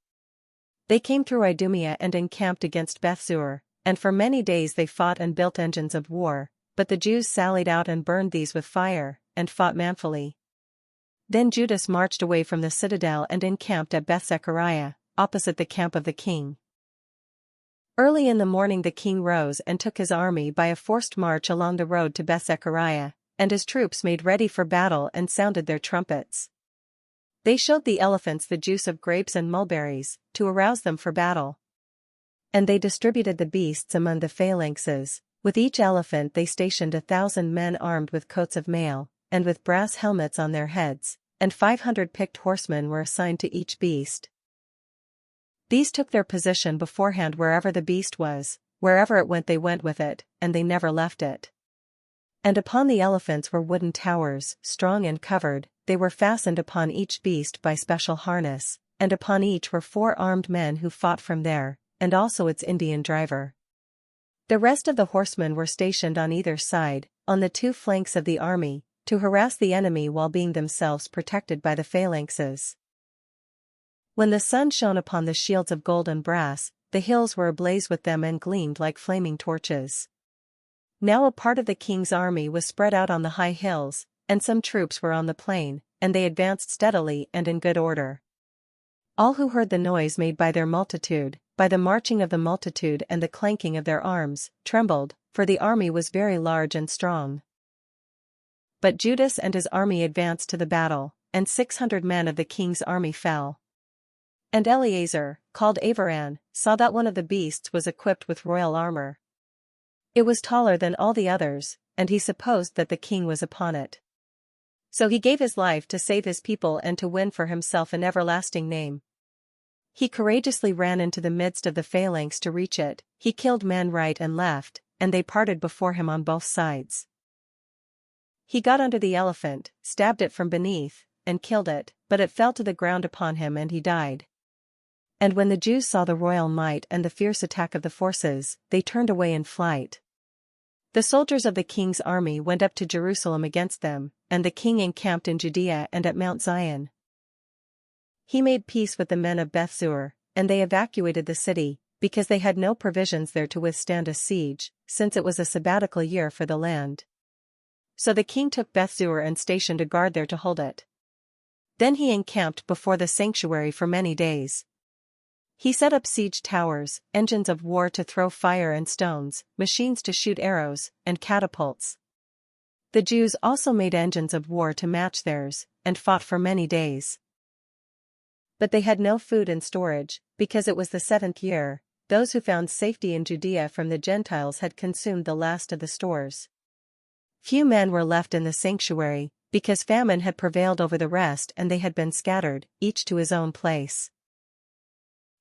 They came through Idumea and encamped against Bethzur, and for many days they fought and built engines of war, but the Jews sallied out and burned these with fire, and fought manfully. Then Judas marched away from the citadel and encamped at Beth-Zechariah, opposite the camp of the king. Early in the morning the king rose and took his army by a forced march along the road to Beth-Zechariah, and his troops made ready for battle and sounded their trumpets. They showed the elephants the juice of grapes and mulberries, to arouse them for battle. And they distributed the beasts among the phalanxes. With each elephant they stationed 1,000 men armed with coats of mail, and with brass helmets on their heads, and 500 picked horsemen were assigned to each beast. These took their position beforehand wherever the beast was, wherever it went they went with it, and they never left it. And upon the elephants were wooden towers, strong and covered, they were fastened upon each beast by special harness, and upon each were 4 armed men who fought from there, and also its Indian driver. The rest of the horsemen were stationed on either side, on the 2 flanks of the army, to harass the enemy while being themselves protected by the phalanxes. When the sun shone upon the shields of gold and brass, the hills were ablaze with them and gleamed like flaming torches. Now a part of the king's army was spread out on the high hills, and some troops were on the plain, and they advanced steadily and in good order. All who heard the noise made by their multitude, by the marching of the multitude and the clanking of their arms, trembled, for the army was very large and strong. But Judas and his army advanced to the battle, and 600 men of the king's army fell. And Eleazar, called Avaran, saw that one of the beasts was equipped with royal armor. It was taller than all the others, and he supposed that the king was upon it. So he gave his life to save his people and to win for himself an everlasting name. He courageously ran into the midst of the phalanx to reach it, he killed men right and left, and they parted before him on both sides. He got under the elephant, stabbed it from beneath, and killed it, but it fell to the ground upon him and he died. And when the Jews saw the royal might and the fierce attack of the forces, they turned away in flight. The soldiers of the king's army went up to Jerusalem against them, and the king encamped in Judea and at Mount Zion. He made peace with the men of Bethzur, and they evacuated the city, because they had no provisions there to withstand a siege, since it was a sabbatical year for the land. So the king took Bethzur and stationed a guard there to hold it. Then he encamped before the sanctuary for many days. He set up siege towers, engines of war to throw fire and stones, machines to shoot arrows, and catapults. The Jews also made engines of war to match theirs, and fought for many days. But they had no food in storage, because it was the 7th year, those who found safety in Judea from the Gentiles had consumed the last of the stores. Few men were left in the sanctuary, because famine had prevailed over the rest and they had been scattered, each to his own place.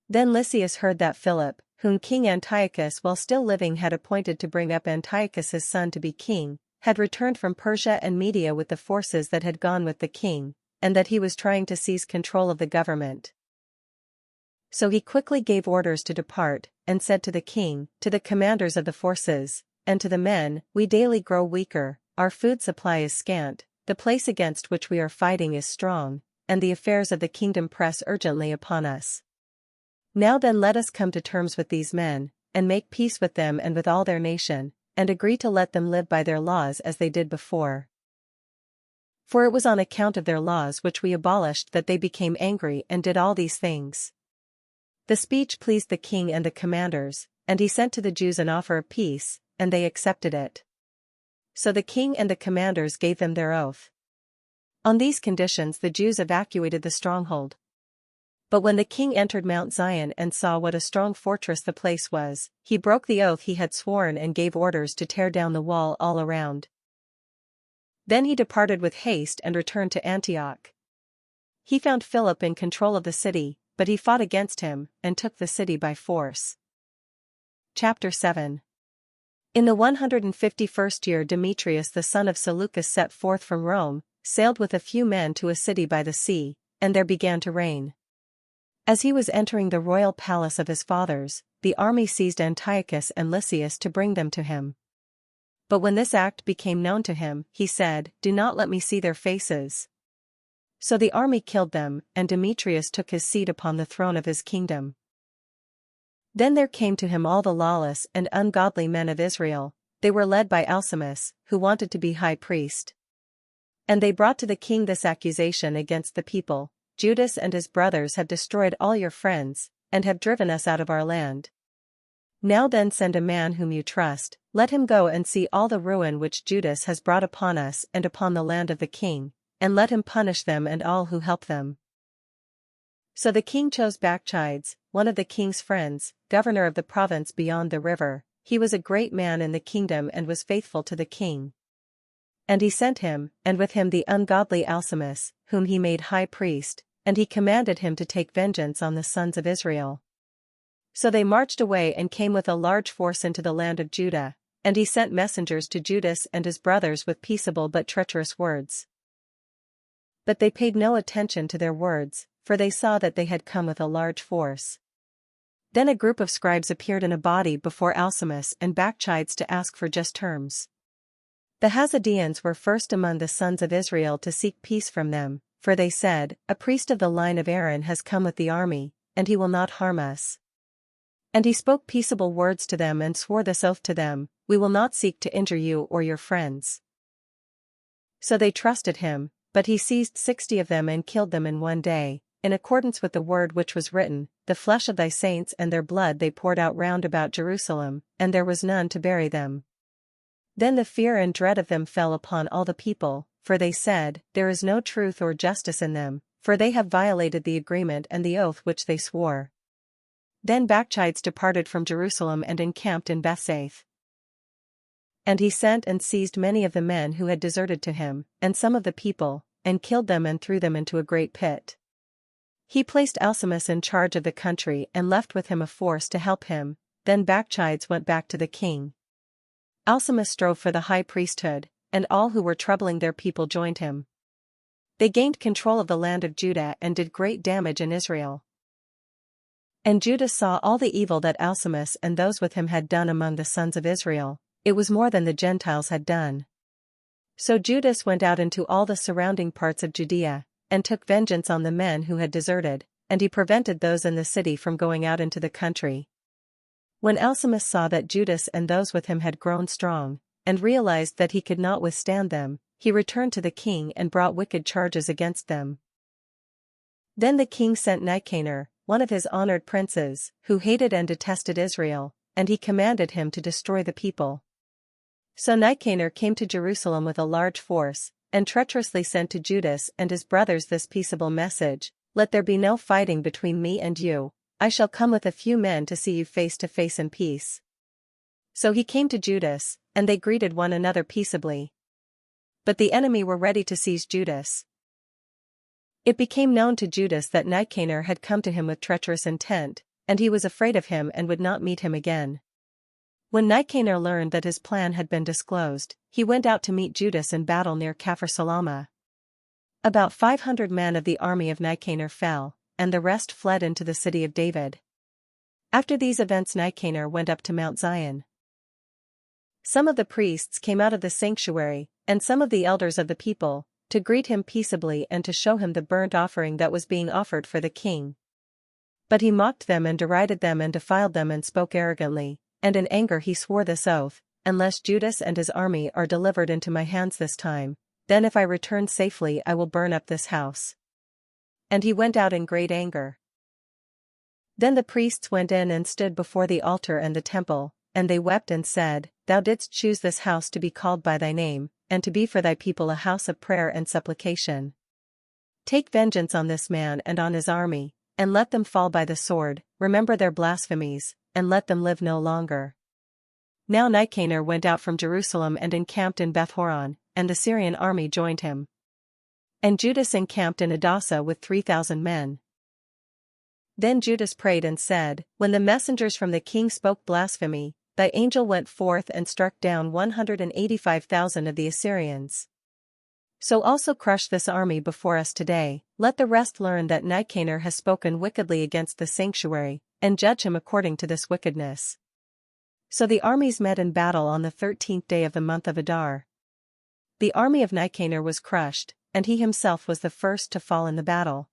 Then Lysias heard that Philip, whom King Antiochus while still living had appointed to bring up Antiochus's son to be king, had returned from Persia and Media with the forces that had gone with the king, and that he was trying to seize control of the government. So he quickly gave orders to depart, and said to the king, to the commanders of the forces, and to the men, "We daily grow weaker, our food supply is scant, the place against which we are fighting is strong, and the affairs of the kingdom press urgently upon us. Now then let us come to terms with these men, and make peace with them and with all their nation, and agree to let them live by their laws as they did before. For it was on account of their laws which we abolished that they became angry and did all these things." The speech pleased the king and the commanders, and he sent to the Jews an offer of peace, and they accepted it. So the king and the commanders gave them their oath. On these conditions the Jews evacuated the stronghold. But when the king entered Mount Zion and saw what a strong fortress the place was, he broke the oath he had sworn and gave orders to tear down the wall all around. Then he departed with haste and returned to Antioch. He found Philip in control of the city, but he fought against him, and took the city by force. Chapter 7. In the 151st year Demetrius the son of Seleucus set forth from Rome, sailed with a few men to a city by the sea, and there began to reign. As he was entering the royal palace of his fathers, the army seized Antiochus and Lysias to bring them to him. But when this act became known to him, he said, "Do not let me see their faces." So the army killed them, and Demetrius took his seat upon the throne of his kingdom. Then there came to him all the lawless and ungodly men of Israel. They were led by Alcimus, who wanted to be high priest. And they brought to the king this accusation against the people: "Judas and his brothers have destroyed all your friends, and have driven us out of our land. Now then send a man whom you trust, let him go and see all the ruin which Judas has brought upon us and upon the land of the king, and let him punish them and all who help them." So the king chose Bacchides, one of the king's friends, governor of the province beyond the river. He was a great man in the kingdom and was faithful to the king. And he sent him, and with him the ungodly Alcimus, whom he made high priest, and he commanded him to take vengeance on the sons of Israel. So they marched away and came with a large force into the land of Judah, and he sent messengers to Judas and his brothers with peaceable but treacherous words. But they paid no attention to their words, for they saw that they had come with a large force. Then a group of scribes appeared in a body before Alcimus and Bacchides to ask for just terms. The Hazadeans were first among the sons of Israel to seek peace from them, for they said, "A priest of the line of Aaron has come with the army, and he will not harm us." And he spoke peaceable words to them and swore this oath to them: "We will not seek to injure you or your friends." So they trusted him, but he seized 60 of them and killed them in one day, in accordance with the word which was written, "The flesh of thy saints and their blood they poured out round about Jerusalem, and there was none to bury them." Then the fear and dread of them fell upon all the people, for they said, "There is no truth or justice in them, for they have violated the agreement and the oath which they swore." Then Bacchides departed from Jerusalem and encamped in Bethsaith. And he sent and seized many of the men who had deserted to him, and some of the people, and killed them and threw them into a great pit. He placed Alcimus in charge of the country and left with him a force to help him. Then Bacchides went back to the king. Alcimus strove for the high priesthood, and all who were troubling their people joined him. They gained control of the land of Judah and did great damage in Israel. And Judah saw all the evil that Alcimus and those with him had done among the sons of Israel. It was more than the Gentiles had done. So Judas went out into all the surrounding parts of Judea, and took vengeance on the men who had deserted, and he prevented those in the city from going out into the country. When Alcimus saw that Judas and those with him had grown strong, and realized that he could not withstand them, he returned to the king and brought wicked charges against them. Then the king sent Nicanor, one of his honored princes, who hated and detested Israel, and he commanded him to destroy the people. So Nicanor came to Jerusalem with a large force, and treacherously sent to Judas and his brothers this peaceable message: "Let there be no fighting between me and you. I shall come with a few men to see you face to face in peace." So he came to Judas, and they greeted one another peaceably. But the enemy were ready to seize Judas. It became known to Judas that Nicanor had come to him with treacherous intent, and he was afraid of him and would not meet him again. When Nicanor learned that his plan had been disclosed, he went out to meet Judas in battle near Capharsalama. About 500 men of the army of Nicanor fell, and the rest fled into the city of David. After these events Nicanor went up to Mount Zion. Some of the priests came out of the sanctuary, and some of the elders of the people, to greet him peaceably and to show him the burnt offering that was being offered for the king. But he mocked them and derided them and defiled them and spoke arrogantly, and in anger he swore this oath, "Unless Judas and his army are delivered into my hands this time, then if I return safely I will burn up this house." And he went out in great anger. Then the priests went in and stood before the altar and the temple, and they wept and said, "Thou didst choose this house to be called by thy name, and to be for thy people a house of prayer and supplication. Take vengeance on this man and on his army, and let them fall by the sword, remember their blasphemies, and let them live no longer." Now Nicanor went out from Jerusalem and encamped in Beth-horon, and the Syrian army joined him. And Judas encamped in Adasa with 3,000 men. Then Judas prayed and said, "When the messengers from the king spoke blasphemy, thy angel went forth and struck down 185,000 of the Assyrians. So also crush this army before us today, let the rest learn that Nicanor has spoken wickedly against the sanctuary, and judge him according to this wickedness." So the armies met in battle on the 13th day of the month of Adar. The army of Nicanor was crushed, and he himself was the first to fall in the battle.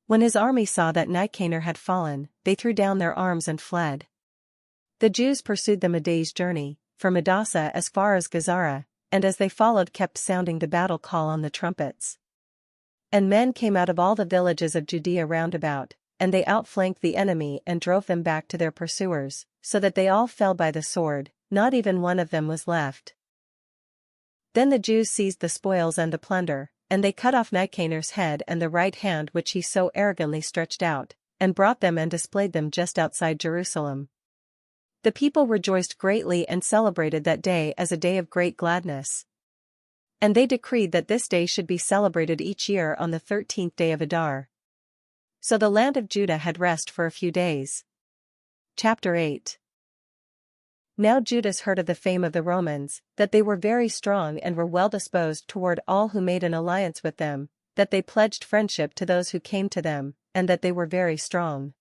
When his army saw that Nicanor had fallen, they threw down their arms and fled. The Jews pursued them a day's journey, from Adasa as far as Gazara, and as they followed kept sounding the battle call on the trumpets. And men came out of all the villages of Judea round about, and they outflanked the enemy and drove them back to their pursuers, so that they all fell by the sword, not even one of them was left. Then the Jews seized the spoils and the plunder, and they cut off Nicanor's head and the right hand which he so arrogantly stretched out, and brought them and displayed them just outside Jerusalem. The people rejoiced greatly and celebrated that day as a day of great gladness. And they decreed that this day should be celebrated each year on the 13th day of Adar. So the land of Judah had rest for a few days. Chapter 8. Now Judas heard of the fame of the Romans, that they were very strong and were well disposed toward all who made an alliance with them, that they pledged friendship to those who came to them, and that they were very strong.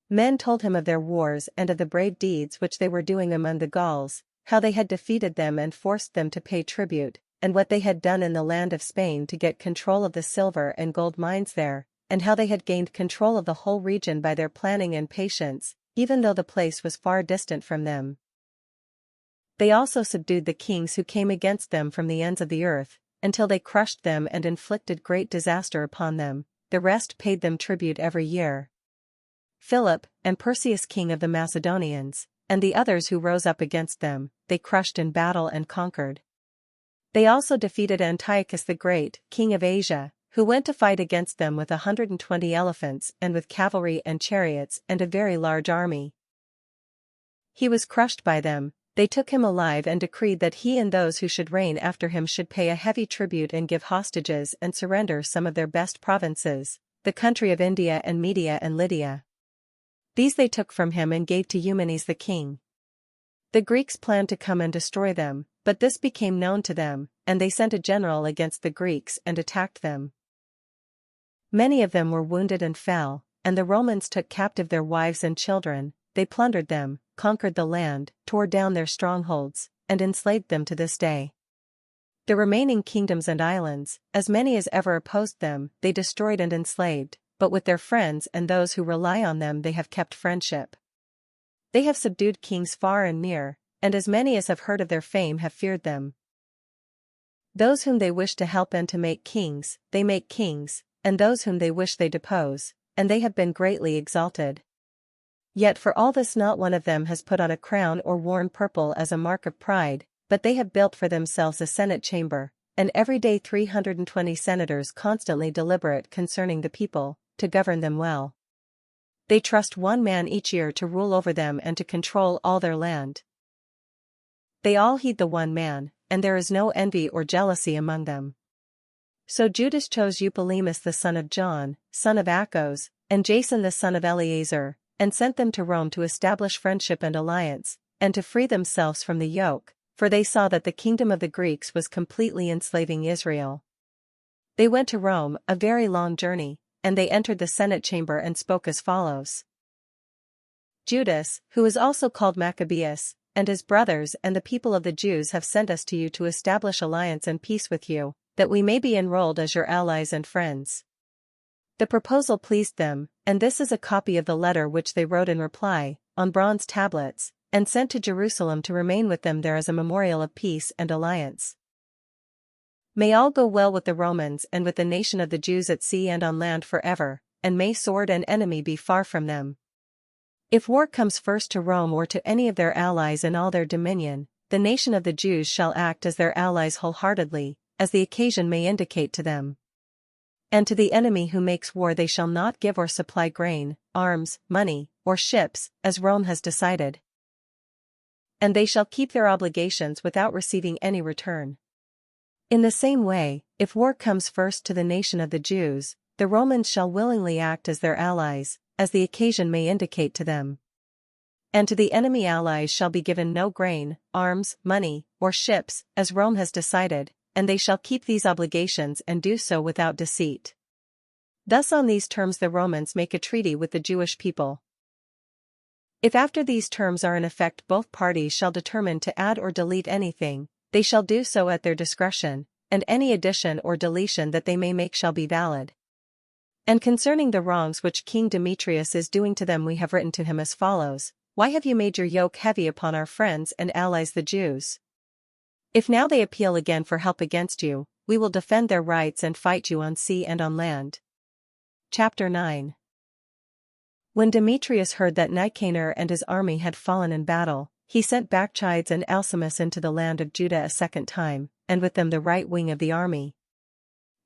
Men told him of their wars and of the brave deeds which they were doing among the Gauls, how they had defeated them and forced them to pay tribute, and what they had done in the land of Spain to get control of the silver and gold mines there, and how they had gained control of the whole region by their planning and patience, even though the place was far distant from them. They also subdued the kings who came against them from the ends of the earth, until they crushed them and inflicted great disaster upon them. The rest paid them tribute every year. Philip, and Perseus king of the Macedonians, and the others who rose up against them, they crushed in battle and conquered. They also defeated Antiochus the Great, king of Asia, who went to fight against them with 120 elephants and with cavalry and chariots and a very large army. He was crushed by them. They took him alive and decreed that he and those who should reign after him should pay a heavy tribute and give hostages and surrender some of their best provinces, the country of India and Media and Lydia. These they took from him and gave to Eumenes the king. The Greeks planned to come and destroy them, but this became known to them, and they sent a general against the Greeks and attacked them. Many of them were wounded and fell, and the Romans took captive their wives and children. They plundered them, conquered the land, tore down their strongholds, and enslaved them to this day. The remaining kingdoms and islands, as many as ever opposed them, they destroyed and enslaved, but with their friends and those who rely on them they have kept friendship. They have subdued kings far and near, and as many as have heard of their fame have feared them. Those whom they wish to help and to make kings, they make kings, and those whom they wish they depose, and they have been greatly exalted. Yet for all this not one of them has put on a crown or worn purple as a mark of pride, but they have built for themselves a senate chamber, and every day 320 senators constantly deliberate concerning the people, to govern them well. They trust one man each year to rule over them and to control all their land. They all heed the one man, and there is no envy or jealousy among them. So Judas chose Eupolemus the son of John, son of Achos, and Jason the son of Eleazar, and sent them to Rome to establish friendship and alliance, and to free themselves from the yoke, for they saw that the kingdom of the Greeks was completely enslaving Israel. They went to Rome, a very long journey, and they entered the Senate chamber and spoke as follows. Judas, who is also called Maccabeus, and his brothers and the people of the Jews have sent us to you to establish alliance and peace with you, that we may be enrolled as your allies and friends. The proposal pleased them, and this is a copy of the letter which they wrote in reply, on bronze tablets, and sent to Jerusalem to remain with them there as a memorial of peace and alliance. May all go well with the Romans and with the nation of the Jews at sea and on land forever, and may sword and enemy be far from them. If war comes first to Rome or to any of their allies in all their dominion, the nation of the Jews shall act as their allies wholeheartedly, as the occasion may indicate to them. And to the enemy who makes war they shall not give or supply grain, arms, money, or ships, as Rome has decided. And they shall keep their obligations without receiving any return. In the same way, if war comes first to the nation of the Jews, the Romans shall willingly act as their allies, as the occasion may indicate to them. And to the enemy allies shall be given no grain, arms, money, or ships, as Rome has decided, and they shall keep these obligations and do so without deceit. Thus on these terms the Romans make a treaty with the Jewish people. If after these terms are in effect both parties shall determine to add or delete anything, they shall do so at their discretion, and any addition or deletion that they may make shall be valid. And concerning the wrongs which King Demetrius is doing to them we have written to him as follows, Why have you made your yoke heavy upon our friends and allies the Jews? If now they appeal again for help against you, we will defend their rights and fight you on sea and on land. Chapter 9. When Demetrius heard that Nicanor and his army had fallen in battle, he sent Bacchides and Alcimus into the land of Judah a second time, and with them the right wing of the army.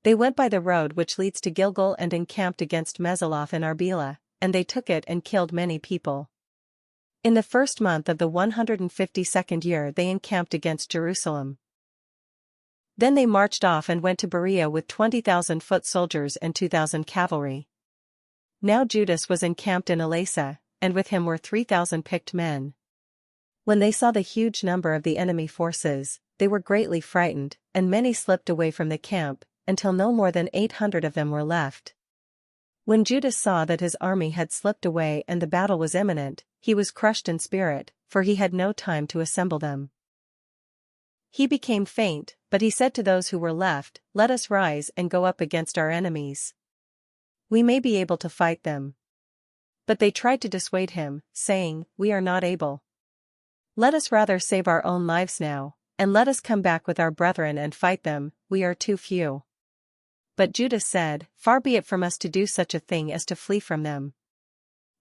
They went by the road which leads to Gilgal and encamped against Mesaloth and Arbela, and they took it and killed many people. In the first month of the 152nd year they encamped against Jerusalem. Then they marched off and went to Berea with 20,000 foot soldiers and 2,000 cavalry. Now Judas was encamped in Elasa, and with him were 3,000 picked men. When they saw the huge number of the enemy forces, they were greatly frightened, and many slipped away from the camp, until no more than 800 of them were left. When Judas saw that his army had slipped away and the battle was imminent, he was crushed in spirit, for he had no time to assemble them. He became faint, but he said to those who were left, Let us rise and go up against our enemies. We may be able to fight them. But they tried to dissuade him, saying, We are not able. Let us rather save our own lives now, and let us come back with our brethren and fight them, we are too few. But Judas said, Far be it from us to do such a thing as to flee from them.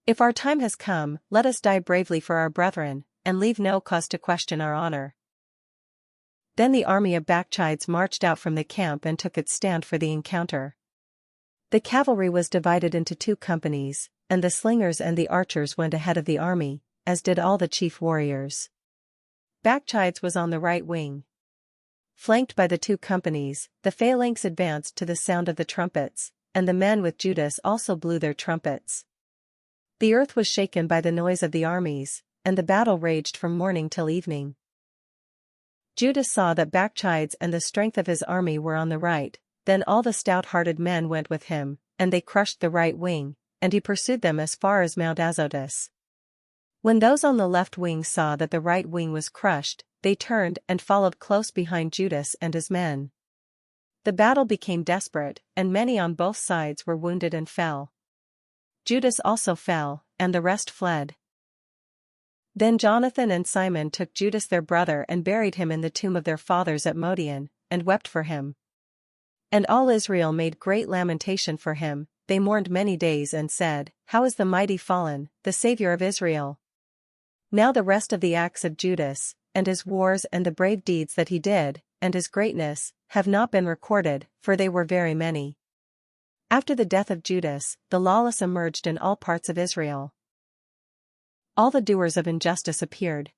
If our time has come, let us die bravely for our brethren, and leave no cause to question our honor. Then the army of Bacchides marched out from the camp and took its stand for the encounter. The cavalry was divided into 2 companies, and the slingers and the archers went ahead of the army, as did all the chief warriors. Bacchides was on the right wing. Flanked by the 2 companies, the phalanx advanced to the sound of the trumpets, and the men with Judas also blew their trumpets. The earth was shaken by the noise of the armies, and the battle raged from morning till evening. Judas saw that Bacchides and the strength of his army were on the right, then all the stout-hearted men went with him, and they crushed the right wing, and he pursued them as far as Mount Azotus. When those on the left wing saw that the right wing was crushed, they turned and followed close behind Judas and his men. The battle became desperate, and many on both sides were wounded and fell. Judas also fell, and the rest fled. Then Jonathan and Simon took Judas their brother and buried him in the tomb of their fathers at Modian, and wept for him. And all Israel made great lamentation for him, they mourned many days and said, How is the mighty fallen, the Saviour of Israel? Now the rest of the acts of Judas, and his wars and the brave deeds that he did, and his greatness, have not been recorded, for they were very many. After the death of Judas, the lawless emerged in all parts of Israel. All the doers of injustice appeared.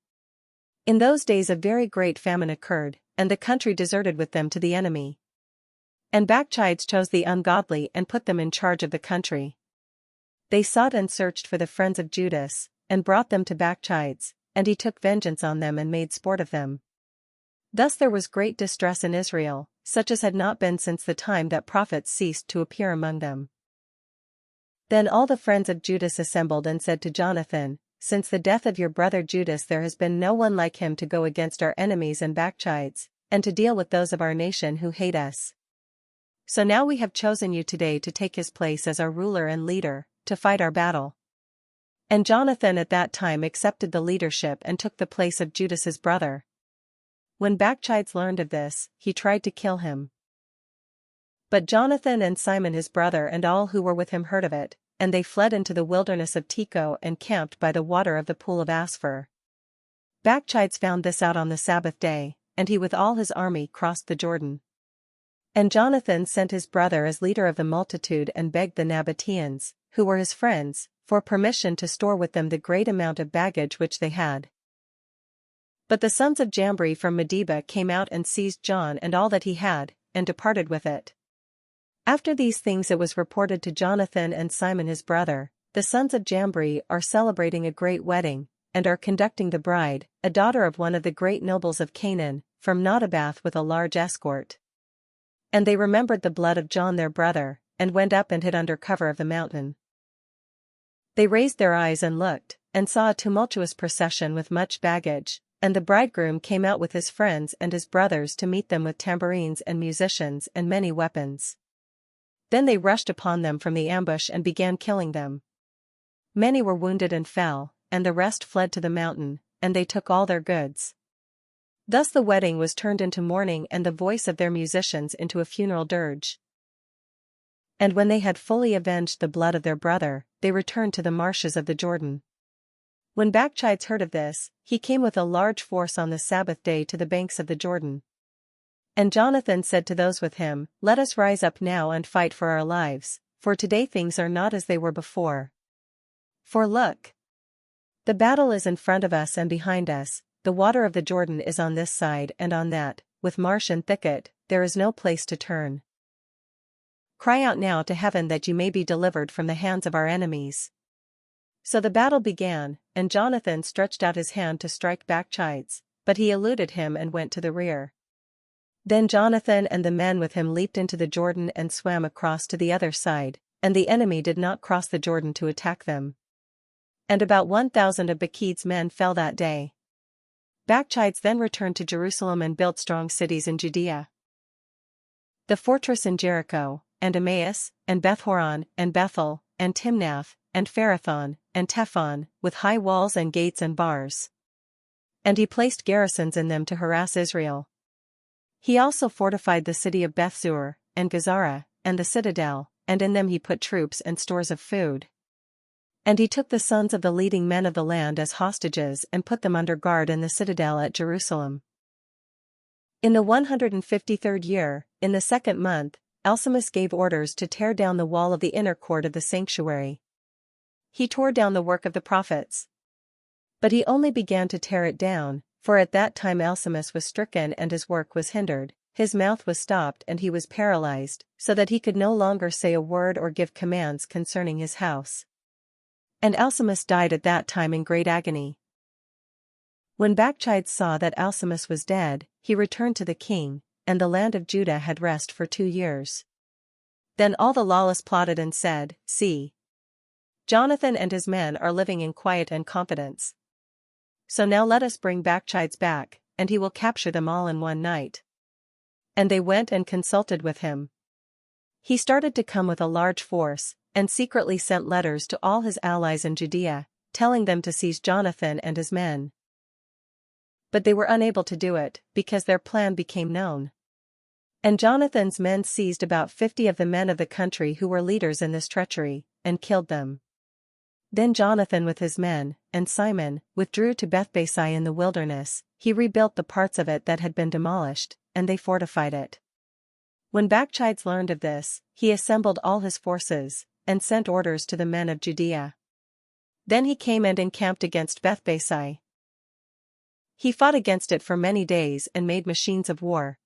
In those days a very great famine occurred, and the country deserted with them to the enemy. And Bacchides chose the ungodly and put them in charge of the country. They sought and searched for the friends of Judas, and brought them to Bacchides, and he took vengeance on them and made sport of them. Thus there was great distress in Israel, such as had not been since the time that prophets ceased to appear among them. Then all the friends of Judas assembled and said to Jonathan, "Since the death of your brother Judas there has been no one like him to go against our enemies and Bacchides, and to deal with those of our nation who hate us. So now we have chosen you today to take his place as our ruler and leader, to fight our battle." And Jonathan at that time accepted the leadership and took the place of Judas's brother. When Bacchides learned of this, he tried to kill him. But Jonathan and Simon his brother and all who were with him heard of it, and they fled into the wilderness of Tekoa and camped by the water of the pool of Asphur. Bacchides found this out on the Sabbath day, and he with all his army crossed the Jordan. And Jonathan sent his brother as leader of the multitude and begged the Nabateans, who were his friends, for permission to store with them the great amount of baggage which they had. But the sons of Jambri from Medeba came out and seized John and all that he had, and departed with it. After these things it was reported to Jonathan and Simon his brother, "The sons of Jambri are celebrating a great wedding, and are conducting the bride, a daughter of one of the great nobles of Canaan, from Nodabath with a large escort." And they remembered the blood of John their brother, and went up and hid under cover of the mountain. They raised their eyes and looked, and saw a tumultuous procession with much baggage, and the bridegroom came out with his friends and his brothers to meet them with tambourines and musicians and many weapons. Then they rushed upon them from the ambush and began killing them. Many were wounded and fell, and the rest fled to the mountain, and they took all their goods. Thus the wedding was turned into mourning and the voice of their musicians into a funeral dirge. And when they had fully avenged the blood of their brother, they returned to the marshes of the Jordan. When Bacchides heard of this, he came with a large force on the Sabbath day to the banks of the Jordan. And Jonathan said to those with him, "Let us rise up now and fight for our lives, for today things are not as they were before. For look! The battle is in front of us and behind us, the water of the Jordan is on this side and on that, with marsh and thicket, there is no place to turn. Cry out now to heaven that you may be delivered from the hands of our enemies." So the battle began, and Jonathan stretched out his hand to strike Bacchides, but he eluded him and went to the rear. Then Jonathan and the men with him leaped into the Jordan and swam across to the other side, and the enemy did not cross the Jordan to attack them. And about 1,000 of Bacchides' men fell that day. Bacchides then returned to Jerusalem and built strong cities in Judea. The fortress in Jericho, and Emmaus, and Bethhoron, and Bethel, and Timnath, and Pharathon, and Tephon, with high walls and gates and bars. And he placed garrisons in them to harass Israel. He also fortified the city of Bethzur, and Gazara, and the citadel, and in them he put troops and stores of food. And he took the sons of the leading men of the land as hostages and put them under guard in the citadel at Jerusalem. In the 153rd year, in the 2nd month, Alcimus gave orders to tear down the wall of the inner court of the sanctuary. He tore down the work of the prophets. But he only began to tear it down, for at that time Alcimus was stricken and his work was hindered, his mouth was stopped and he was paralyzed, so that he could no longer say a word or give commands concerning his house. And Alcimus died at that time in great agony. When Bacchides saw that Alcimus was dead, he returned to the king, and the land of Judah had rest for 2 years. Then all the lawless plotted and said, "See! Jonathan and his men are living in quiet and confidence. So now let us bring Bacchides back, and he will capture them all in one night." And they went and consulted with him. He started to come with a large force, and secretly sent letters to all his allies in Judea, telling them to seize Jonathan and his men. But they were unable to do it, because their plan became known. And Jonathan's men seized about 50 of the men of the country who were leaders in this treachery, and killed them. Then Jonathan with his men, and Simon, withdrew to Bethbasi in the wilderness. He rebuilt the parts of it that had been demolished, and they fortified it. When Bakchides learned of this, he assembled all his forces, and sent orders to the men of Judea. Then he came and encamped against Bethbasai. He fought against it for many days and made machines of war.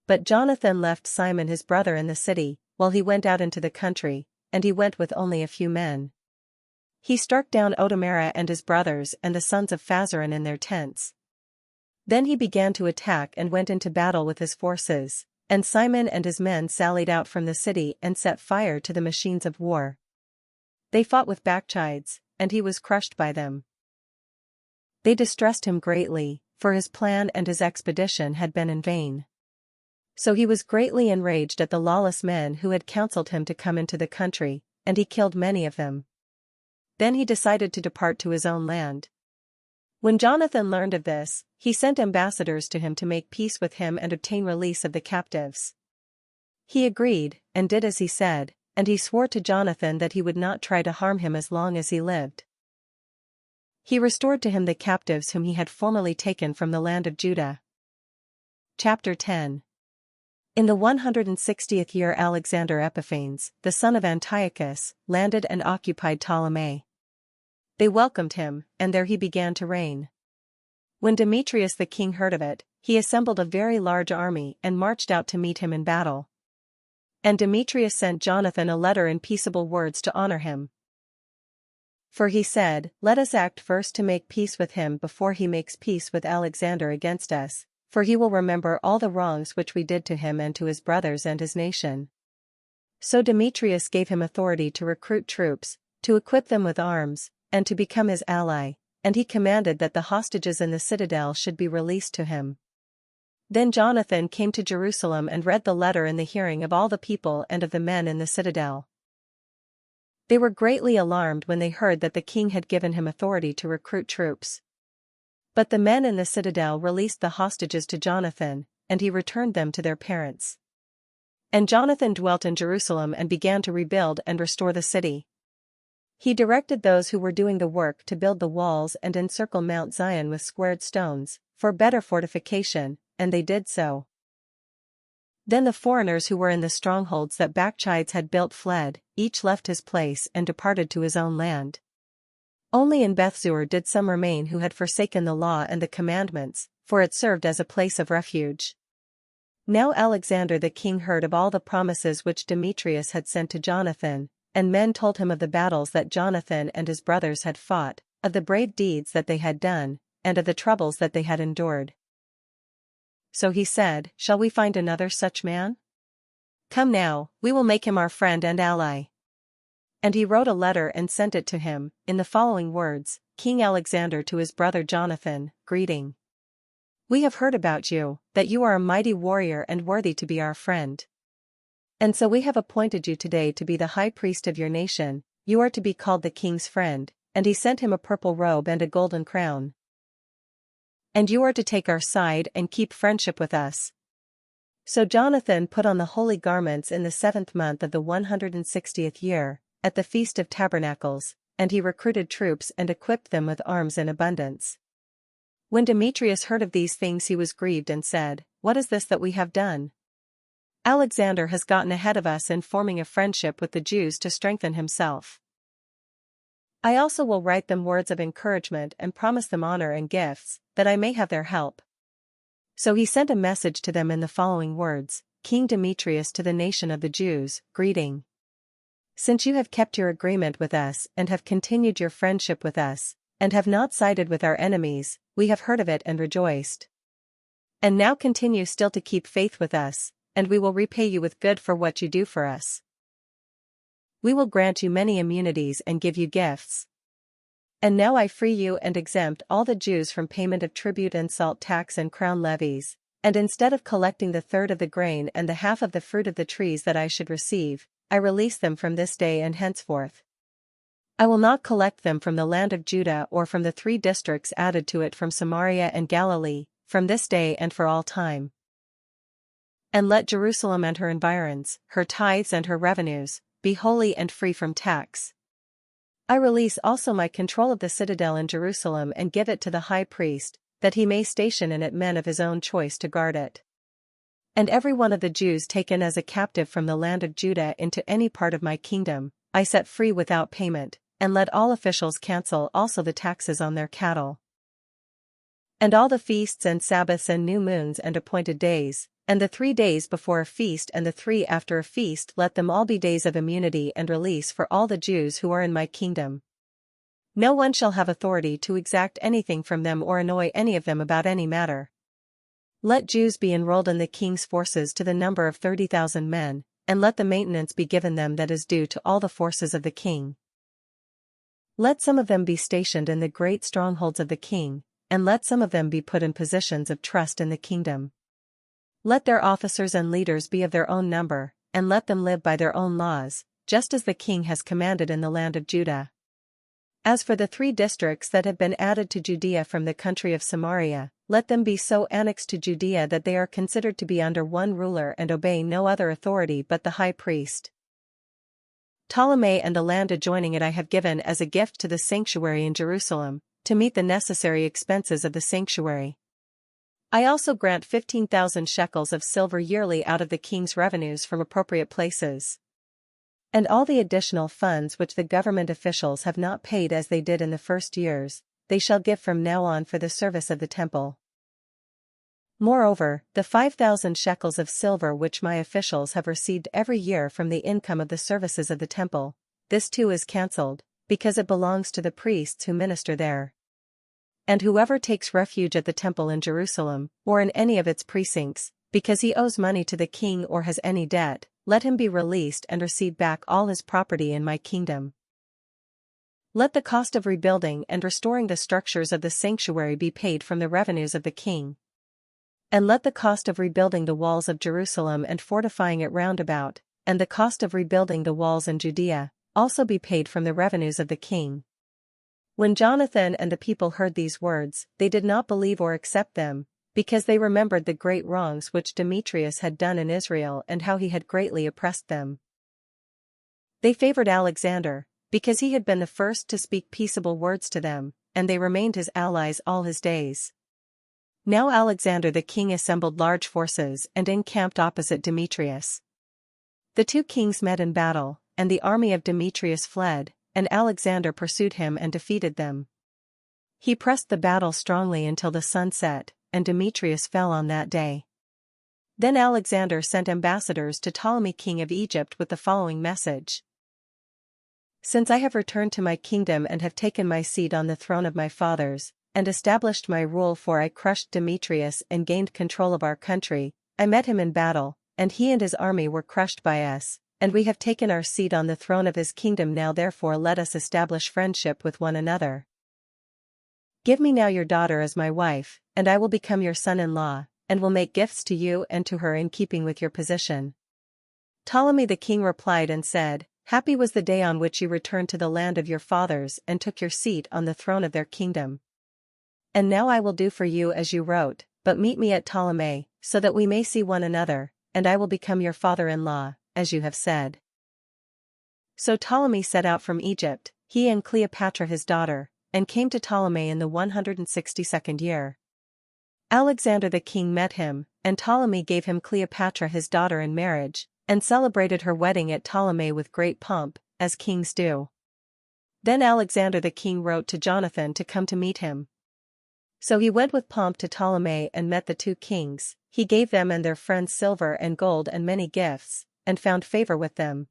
But Jonathan left Simon his brother in the city, while he went out into the country, and he went with only a few men. He struck down Otamara and his brothers and the sons of Phazaron in their tents. Then he began to attack and went into battle with his forces, and Simon and his men sallied out from the city and set fire to the machines of war. They fought with Bakchides, and he was crushed by them. They distressed him greatly, for his plan and his expedition had been in vain. So he was greatly enraged at the lawless men who had counseled him to come into the country, and he killed many of them. Then he decided to depart to his own land. When Jonathan learned of this, he sent ambassadors to him to make peace with him and obtain release of the captives. He agreed, and did as he said, and he swore to Jonathan that he would not try to harm him as long as he lived. He restored to him the captives whom he had formerly taken from the land of Judah. Chapter 10. In the 160th year Alexander Epiphanes, the son of Antiochus, landed and occupied Ptolemais. They welcomed him, and there he began to reign. When Demetrius the king heard of it, he assembled a very large army and marched out to meet him in battle. And Demetrius sent Jonathan a letter in peaceable words to honor him. For he said, "Let us act first to make peace with him before he makes peace with Alexander against us, for he will remember all the wrongs which we did to him and to his brothers and his nation." So Demetrius gave him authority to recruit troops, to equip them with arms, and to become his ally, and he commanded that the hostages in the citadel should be released to him. Then Jonathan came to Jerusalem and read the letter in the hearing of all the people and of the men in the citadel. They were greatly alarmed when they heard that the king had given him authority to recruit troops. But the men in the citadel released the hostages to Jonathan, and he returned them to their parents. And Jonathan dwelt in Jerusalem and began to rebuild and restore the city. He directed those who were doing the work to build the walls and encircle Mount Zion with squared stones, for better fortification, and they did so. Then the foreigners who were in the strongholds that Bakchides had built fled, each left his place and departed to his own land. Only in Bethzur did some remain who had forsaken the law and the commandments, for it served as a place of refuge. Now Alexander the king heard of all the promises which Demetrius had sent to Jonathan, and men told him of the battles that Jonathan and his brothers had fought, of the brave deeds that they had done, and of the troubles that they had endured. So he said, "Shall we find another such man? Come now, we will make him our friend and ally." And he wrote a letter and sent it to him, in the following words: King Alexander to his brother Jonathan, greeting. We have heard about you, that you are a mighty warrior and worthy to be our friend. And so we have appointed you today to be the high priest of your nation. You are to be called the king's friend, and he sent him a purple robe and a golden crown. And you are to take our side and keep friendship with us. So Jonathan put on the holy garments in the 7th month of the 160th year, at the Feast of Tabernacles, and he recruited troops and equipped them with arms in abundance. When Demetrius heard of these things he was grieved and said, "What is this that we have done? Alexander has gotten ahead of us in forming a friendship with the Jews to strengthen himself. I also will write them words of encouragement and promise them honor and gifts, that I may have their help." So he sent a message to them in the following words: King Demetrius to the nation of the Jews, greeting. Since you have kept your agreement with us and have continued your friendship with us, and have not sided with our enemies, we have heard of it and rejoiced. And now continue still to keep faith with us, and we will repay you with good for what you do for us. We will grant you many immunities and give you gifts. And now I free you and exempt all the Jews from payment of tribute and salt tax and crown levies, and instead of collecting the third of the grain and the half of the fruit of the trees that I should receive, I release them from this day and henceforth. I will not collect them from the land of Judah or from the 3 districts added to it from Samaria and Galilee, from this day and for all time. And let Jerusalem and her environs, her tithes and her revenues, be holy and free from tax. I release also my control of the citadel in Jerusalem and give it to the high priest, that he may station in it men of his own choice to guard it. And every one of the Jews taken as a captive from the land of Judah into any part of my kingdom, I set free without payment, and let all officials cancel also the taxes on their cattle. And all the feasts and Sabbaths and new moons and appointed days, and the 3 days before a feast and the 3 after a feast, let them all be days of immunity and release for all the Jews who are in my kingdom. No one shall have authority to exact anything from them or annoy any of them about any matter. Let Jews be enrolled in the king's forces to the number of 30,000 men, and let the maintenance be given them that is due to all the forces of the king. Let some of them be stationed in the great strongholds of the king, and let some of them be put in positions of trust in the kingdom. Let their officers and leaders be of their own number, and let them live by their own laws, just as the king has commanded in the land of Judah. As for the 3 districts that have been added to Judea from the country of Samaria, let them be so annexed to Judea that they are considered to be under one ruler and obey no other authority but the high priest. Ptolemy and the land adjoining it I have given as a gift to the sanctuary in Jerusalem, to meet the necessary expenses of the sanctuary. I also grant 15,000 shekels of silver yearly out of the king's revenues from appropriate places. And all the additional funds which the government officials have not paid as they did in the first years, they shall give from now on for the service of the temple. Moreover, the 5,000 shekels of silver which my officials have received every year from the income of the services of the temple, this too is cancelled, because it belongs to the priests who minister there. And whoever takes refuge at the temple in Jerusalem, or in any of its precincts, because he owes money to the king or has any debt, let him be released and receive back all his property in my kingdom. Let the cost of rebuilding and restoring the structures of the sanctuary be paid from the revenues of the king. And let the cost of rebuilding the walls of Jerusalem and fortifying it round about, and the cost of rebuilding the walls in Judea, also be paid from the revenues of the king. When Jonathan and the people heard these words, they did not believe or accept them, because they remembered the great wrongs which Demetrius had done in Israel and how he had greatly oppressed them. They favored Alexander, because he had been the first to speak peaceable words to them, and they remained his allies all his days. Now Alexander the king assembled large forces and encamped opposite Demetrius. The 2 kings met in battle, and the army of Demetrius fled, and Alexander pursued him and defeated them. He pressed the battle strongly until the sun set, and Demetrius fell on that day. Then Alexander sent ambassadors to Ptolemy king of Egypt with the following message. Since I have returned to my kingdom and have taken my seat on the throne of my fathers, and established my rule, for I crushed Demetrius and gained control of our country, I met him in battle, and he and his army were crushed by us, and we have taken our seat on the throne of his kingdom. Now therefore let us establish friendship with one another. Give me now your daughter as my wife, and I will become your son-in-law, and will make gifts to you and to her in keeping with your position. Ptolemy the king replied and said, Happy was the day on which you returned to the land of your fathers and took your seat on the throne of their kingdom. And now I will do for you as you wrote, but meet me at Ptolemy, so that we may see one another, and I will become your father-in-law, as you have said. So Ptolemy set out from Egypt, he and Cleopatra his daughter, and came to Ptolemy in the 162nd year. Alexander the king met him, and Ptolemy gave him Cleopatra his daughter in marriage, and celebrated her wedding at Ptolemy with great pomp, as kings do. Then Alexander the king wrote to Jonathan to come to meet him. So he went with pomp to Ptolemy and met the 2 kings, he gave them and their friends silver and gold and many gifts, and found favor with them.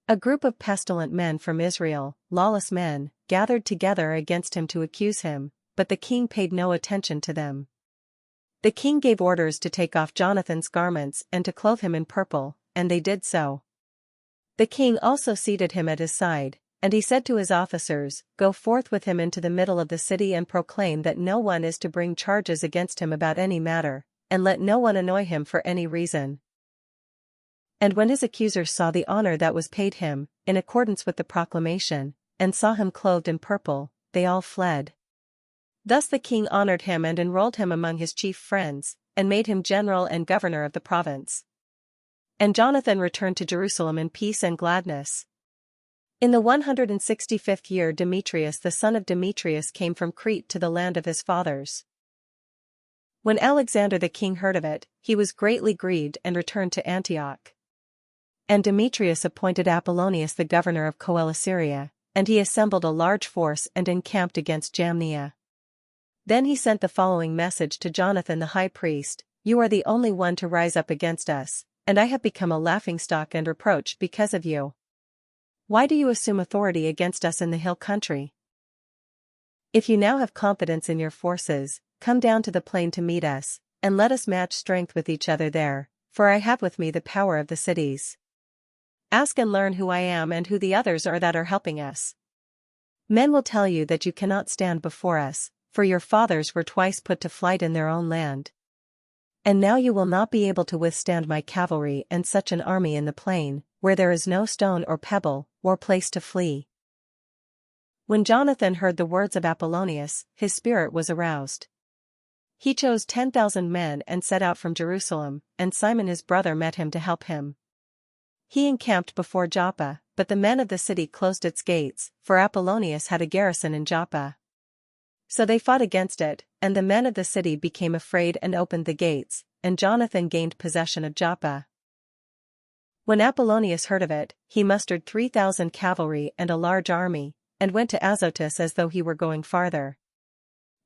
A group of pestilent men from Israel, lawless men, gathered together against him to accuse him, but the king paid no attention to them. The king gave orders to take off Jonathan's garments and to clothe him in purple, and they did so. The king also seated him at his side, and he said to his officers, Go forth with him into the middle of the city and proclaim that no one is to bring charges against him about any matter, and let no one annoy him for any reason. And when his accusers saw the honor that was paid him, in accordance with the proclamation, and saw him clothed in purple, they all fled. Thus the king honored him and enrolled him among his chief friends, and made him general and governor of the province. And Jonathan returned to Jerusalem in peace and gladness. In the 165th year Demetrius the son of Demetrius came from Crete to the land of his fathers. When Alexander the king heard of it, he was greatly grieved and returned to Antioch. And Demetrius appointed Apollonius the governor of Coele-Syria, and he assembled a large force and encamped against Jamnia. Then he sent the following message to Jonathan the high priest: "You are the only one to rise up against us, and I have become a laughingstock and reproach because of you. Why do you assume authority against us in the hill country? If you now have confidence in your forces, come down to the plain to meet us, and let us match strength with each other there, for I have with me the power of the cities. Ask and learn who I am and who the others are that are helping us. Men will tell you that you cannot stand before us, for your fathers were twice put to flight in their own land. And now you will not be able to withstand my cavalry and such an army in the plain, where there is no stone or pebble, or place to flee." When Jonathan heard the words of Apollonius, his spirit was aroused. He chose 10,000 men and set out from Jerusalem, and Simon his brother met him to help him. He encamped before Joppa, but the men of the city closed its gates, for Apollonius had a garrison in Joppa. So they fought against it, and the men of the city became afraid and opened the gates, and Jonathan gained possession of Joppa. When Apollonius heard of it, he mustered 3,000 cavalry and a large army, and went to Azotus as though he were going farther.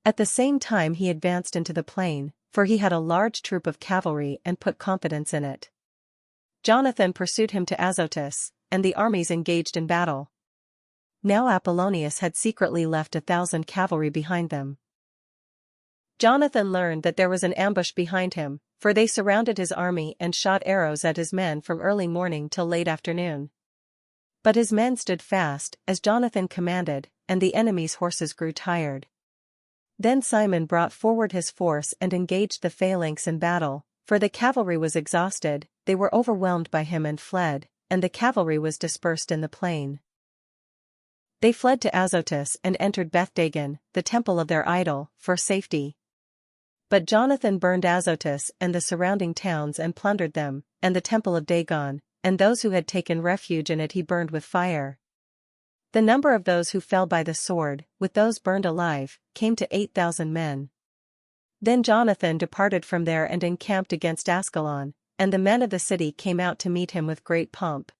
At the same time he advanced into the plain, for he had a large troop of cavalry and put confidence in it. Jonathan pursued him to Azotus, and the armies engaged in battle. Now Apollonius had secretly left 1,000 cavalry behind them. Jonathan learned that there was an ambush behind him, for they surrounded his army and shot arrows at his men from early morning till late afternoon. But his men stood fast, as Jonathan commanded, and the enemy's horses grew tired. Then Simon brought forward his force and engaged the phalanx in battle, for the cavalry was exhausted, they were overwhelmed by him and fled, and the cavalry was dispersed in the plain. They fled to Azotus and entered Beth-dagon, the temple of their idol, for safety. But Jonathan burned Azotus and the surrounding towns and plundered them, and the temple of Dagon, and those who had taken refuge in it he burned with fire. The number of those who fell by the sword, with those burned alive, came to 8,000 men. Then Jonathan departed from there and encamped against Ascalon, and the men of the city came out to meet him with great pomp.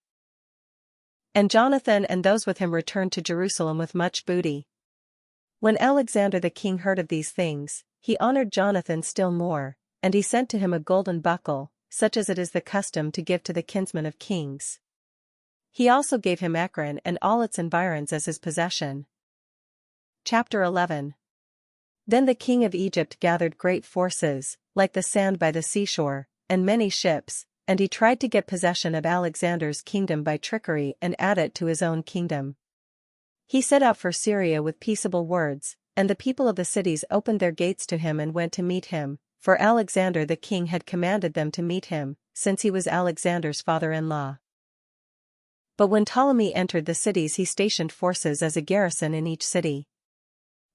And Jonathan and those with him returned to Jerusalem with much booty. When Alexander the king heard of these things, he honored Jonathan still more, and he sent to him a golden buckle, such as it is the custom to give to the kinsmen of kings. He also gave him Ekron and all its environs as his possession. Chapter 11. Then the king of Egypt gathered great forces, like the sand by the seashore, and many ships, and he tried to get possession of Alexander's kingdom by trickery and add it to his own kingdom. He set out for Syria with peaceable words, and the people of the cities opened their gates to him and went to meet him, for Alexander the king had commanded them to meet him, since he was Alexander's father-in-law. But when Ptolemy entered the cities he stationed forces as a garrison in each city.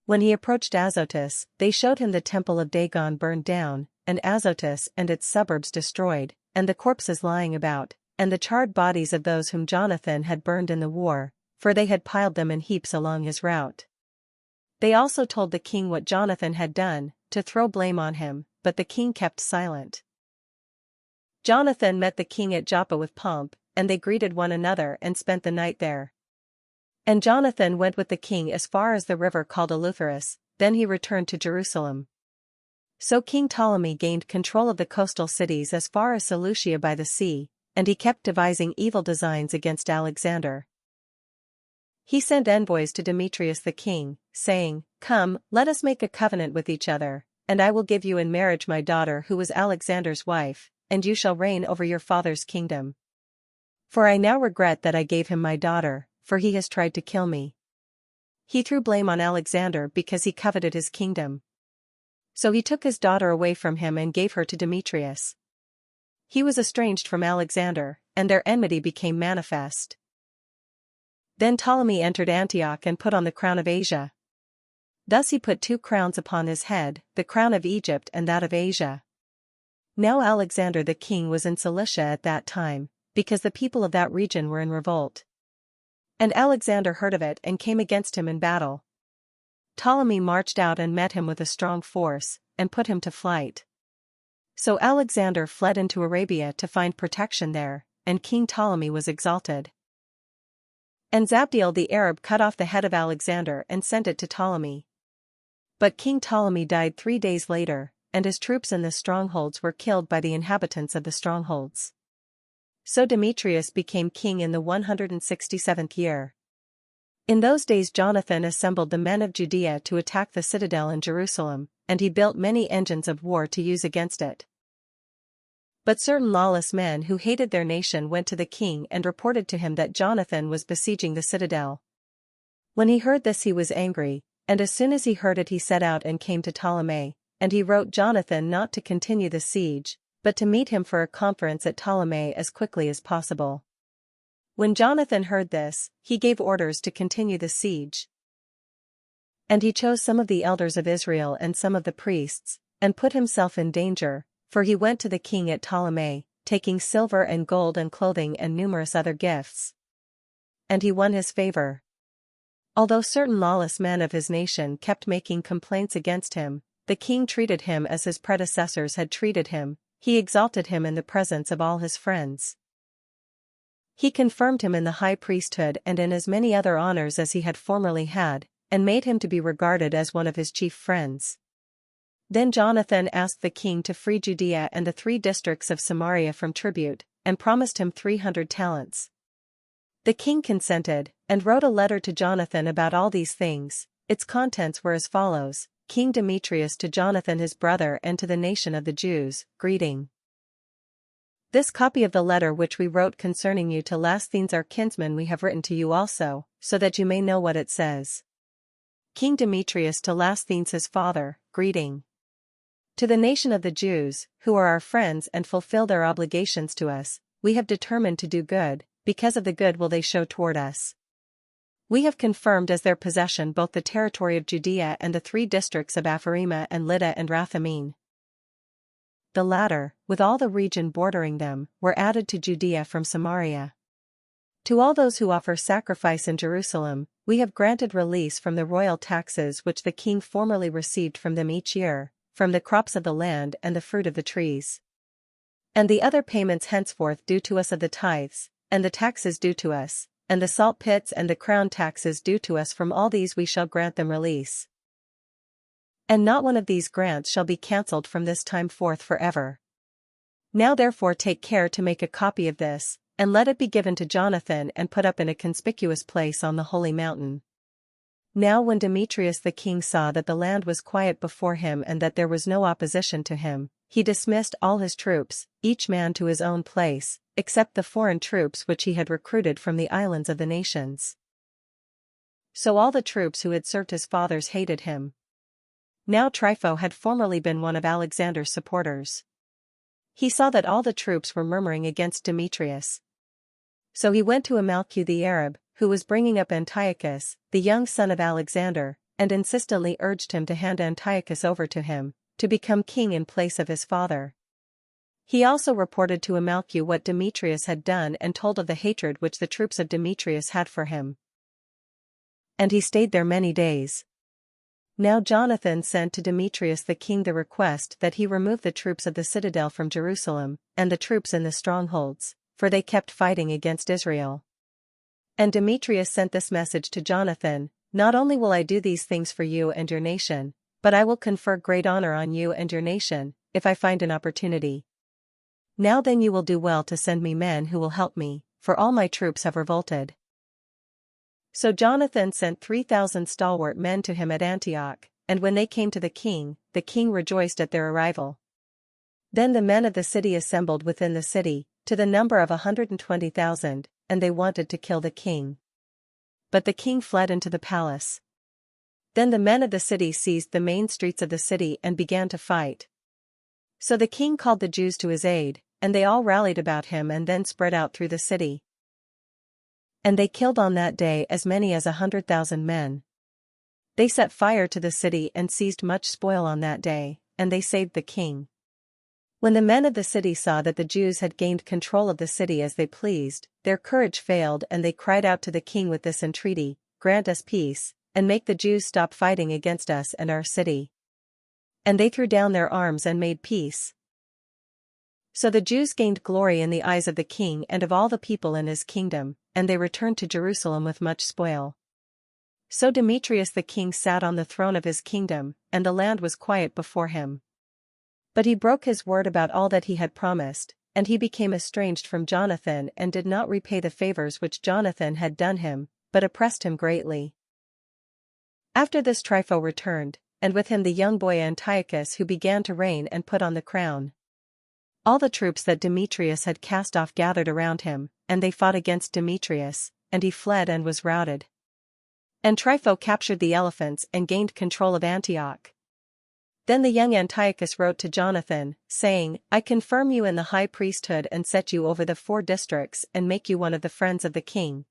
When he approached Azotus, they showed him the temple of Dagon burned down, and Azotus and its suburbs destroyed, and the corpses lying about, and the charred bodies of those whom Jonathan had burned in the war, for they had piled them in heaps along his route. They also told the king what Jonathan had done, to throw blame on him, but the king kept silent. Jonathan met the king at Joppa with pomp, and they greeted one another and spent the night there. And Jonathan went with the king as far as the river called Eleutherus, then he returned to Jerusalem. So King Ptolemy gained control of the coastal cities as far as Seleucia by the sea, and he kept devising evil designs against Alexander. He sent envoys to Demetrius the king, saying, "Come, let us make a covenant with each other, and I will give you in marriage my daughter who was Alexander's wife, and you shall reign over your father's kingdom. For I now regret that I gave him my daughter, for he has tried to kill me." He threw blame on Alexander because he coveted his kingdom. So he took his daughter away from him and gave her to Demetrius. He was estranged from Alexander, and their enmity became manifest. Then Ptolemy entered Antioch and put on the crown of Asia. Thus he put 2 crowns upon his head, the crown of Egypt and that of Asia. Now Alexander the king was in Cilicia at that time, because the people of that region were in revolt. And Alexander heard of it and came against him in battle. Ptolemy marched out and met him with a strong force, and put him to flight. So Alexander fled into Arabia to find protection there, and King Ptolemy was exalted. And Zabdiel the Arab cut off the head of Alexander and sent it to Ptolemy. But King Ptolemy died 3 days later, and his troops in the strongholds were killed by the inhabitants of the strongholds. So Demetrius became king in the 167th year. In those days Jonathan assembled the men of Judea to attack the citadel in Jerusalem, and he built many engines of war to use against it. But certain lawless men who hated their nation went to the king and reported to him that Jonathan was besieging the citadel. When he heard this he was angry, and as soon as he heard it he set out and came to Ptolemy, and he wrote Jonathan not to continue the siege, but to meet him for a conference at Ptolemy as quickly as possible. When Jonathan heard this, he gave orders to continue the siege. And he chose some of the elders of Israel and some of the priests, and put himself in danger, for he went to the king at Ptolemy, taking silver and gold and clothing and numerous other gifts. And he won his favor. Although certain lawless men of his nation kept making complaints against him, the king treated him as his predecessors had treated him. He exalted him in the presence of all his friends. He confirmed him in the high priesthood and in as many other honors as he had formerly had, and made him to be regarded as one of his chief friends. Then Jonathan asked the king to free Judea and the 3 districts of Samaria from tribute, and promised him 300 talents. The king consented, and wrote a letter to Jonathan about all these things. Its contents were as follows: King Demetrius to Jonathan his brother and to the nation of the Jews, greeting. This copy of the letter which we wrote concerning you to Lasthenes our kinsman we have written to you also, so that you may know what it says. King Demetrius to Lasthenes his father, greeting. To the nation of the Jews, who are our friends and fulfill their obligations to us, we have determined to do good, because of the good will they show toward us. We have confirmed as their possession both the territory of Judea and the 3 districts of Apharima and Lydda and Rathamine. The latter, with all the region bordering them, were added to Judea from Samaria. To all those who offer sacrifice in Jerusalem, we have granted release from the royal taxes which the king formerly received from them each year, from the crops of the land and the fruit of the trees. And the other payments henceforth due to us of the tithes, and the taxes due to us, and the salt pits and the crown taxes due to us, from all these we shall grant them release. And not one of these grants shall be cancelled from this time forth forever. Now therefore take care to make a copy of this, and let it be given to Jonathan and put up in a conspicuous place on the holy mountain. Now when Demetrius the king saw that the land was quiet before him and that there was no opposition to him, he dismissed all his troops, each man to his own place, except the foreign troops which he had recruited from the islands of the nations. So all the troops who had served his fathers hated him. Now Trypho had formerly been one of Alexander's supporters. He saw that all the troops were murmuring against Demetrius. So he went to Amalcu the Arab, who was bringing up Antiochus, the young son of Alexander, and insistently urged him to hand Antiochus over to him, to become king in place of his father. He also reported to Amalcu what Demetrius had done and told of the hatred which the troops of Demetrius had for him. And he stayed there many days. Now Jonathan sent to Demetrius the king the request that he remove the troops of the citadel from Jerusalem, and the troops in the strongholds, for they kept fighting against Israel. And Demetrius sent this message to Jonathan: Not only will I do these things for you and your nation, but I will confer great honor on you and your nation, if I find an opportunity. Now then you will do well to send me men who will help me, for all my troops have revolted. So Jonathan sent 3,000 stalwart men to him at Antioch, and when they came to the king rejoiced at their arrival. Then the men of the city assembled within the city, to the number of 120,000, and they wanted to kill the king. But the king fled into the palace. Then the men of the city seized the main streets of the city and began to fight. So the king called the Jews to his aid, and they all rallied about him and then spread out through the city. And they killed on that day as many as 100,000 men. They set fire to the city and seized much spoil on that day, and they saved the king. When the men of the city saw that the Jews had gained control of the city as they pleased, their courage failed and they cried out to the king with this entreaty: Grant us peace, and make the Jews stop fighting against us and our city. And they threw down their arms and made peace. So the Jews gained glory in the eyes of the king and of all the people in his kingdom, and they returned to Jerusalem with much spoil. So Demetrius the king sat on the throne of his kingdom, and the land was quiet before him. But he broke his word about all that he had promised, and he became estranged from Jonathan and did not repay the favors which Jonathan had done him, but oppressed him greatly. After this Trypho returned, and with him the young boy Antiochus, who began to reign and put on the crown. All the troops that Demetrius had cast off gathered around him, and they fought against Demetrius, and he fled and was routed. And Trypho captured the elephants and gained control of Antioch. Then the young Antiochus wrote to Jonathan, saying, I confirm you in the high priesthood and set you over the 4 districts and make you one of the friends of the king.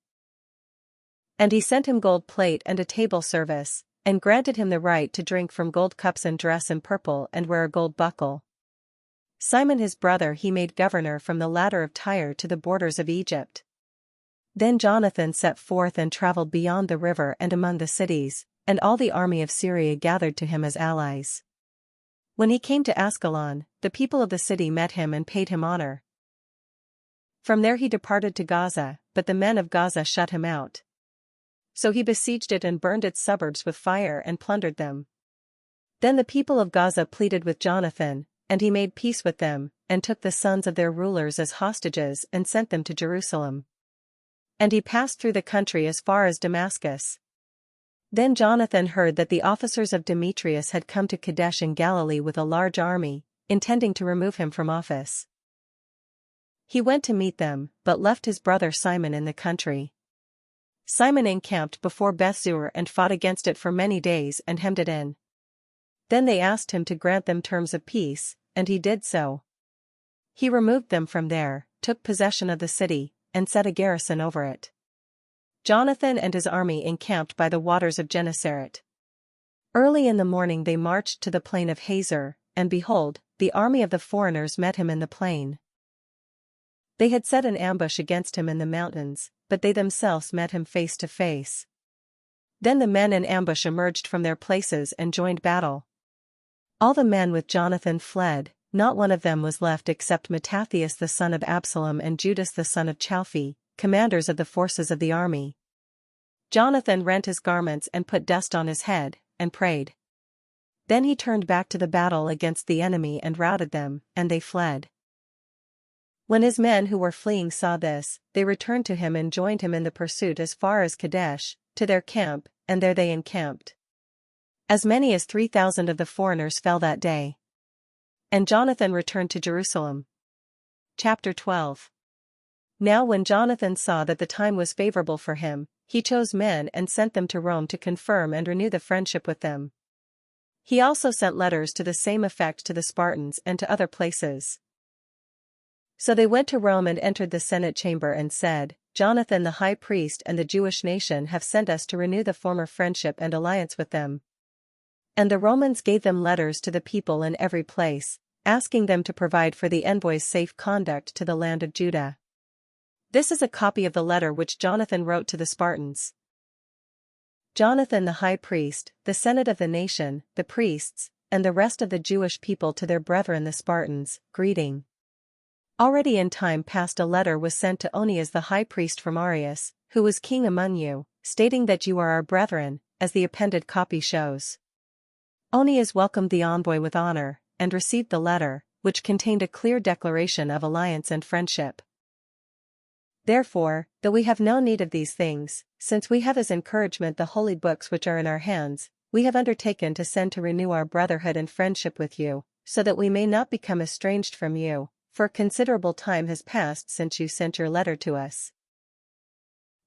And he sent him gold plate and a table service, and granted him the right to drink from gold cups and dress in purple and wear a gold buckle. Simon his brother he made governor from the ladder of Tyre to the borders of Egypt. Then Jonathan set forth and traveled beyond the river and among the cities, and all the army of Syria gathered to him as allies. When he came to Ascalon, the people of the city met him and paid him honor. From there he departed to Gaza, but the men of Gaza shut him out. So he besieged it and burned its suburbs with fire and plundered them. Then the people of Gaza pleaded with Jonathan, and he made peace with them, and took the sons of their rulers as hostages and sent them to Jerusalem. And he passed through the country as far as Damascus. Then Jonathan heard that the officers of Demetrius had come to Kadesh in Galilee with a large army, intending to remove him from office. He went to meet them, but left his brother Simon in the country. Simon encamped before Bethzur and fought against it for many days and hemmed it in. Then they asked him to grant them terms of peace, and he did so. He removed them from there, took possession of the city, and set a garrison over it. Jonathan and his army encamped by the waters of Gennesaret. Early in the morning they marched to the plain of Hazor, and behold, the army of the foreigners met him in the plain. They had set an ambush against him in the mountains, but they themselves met him face to face. Then the men in ambush emerged from their places and joined battle. All the men with Jonathan fled, not one of them was left except Mattathias the son of Absalom and Judas the son of Chalphi, commanders of the forces of the army. Jonathan rent his garments and put dust on his head, and prayed. Then he turned back to the battle against the enemy and routed them, and they fled. When his men who were fleeing saw this, they returned to him and joined him in the pursuit as far as Kadesh, to their camp, and there they encamped. As many as 3,000 of the foreigners fell that day. And Jonathan returned to Jerusalem. Chapter 12. Now when Jonathan saw that the time was favorable for him, he chose men and sent them to Rome to confirm and renew the friendship with them. He also sent letters to the same effect to the Spartans and to other places. So they went to Rome and entered the Senate chamber and said, Jonathan the high priest and the Jewish nation have sent us to renew the former friendship and alliance with them. And the Romans gave them letters to the people in every place, asking them to provide for the envoys safe conduct to the land of Judah. This is a copy of the letter which Jonathan wrote to the Spartans. Jonathan the high priest, the senate of the nation, the priests, and the rest of the Jewish people to their brethren the Spartans, greeting. Already in time past a letter was sent to Onias the high priest from Arius, who was king among you, stating that you are our brethren, as the appended copy shows. Onias welcomed the envoy with honor, and received the letter, which contained a clear declaration of alliance and friendship. Therefore, though we have no need of these things, since we have as encouragement the holy books which are in our hands, we have undertaken to send to renew our brotherhood and friendship with you, so that we may not become estranged from you, for a considerable time has passed since you sent your letter to us.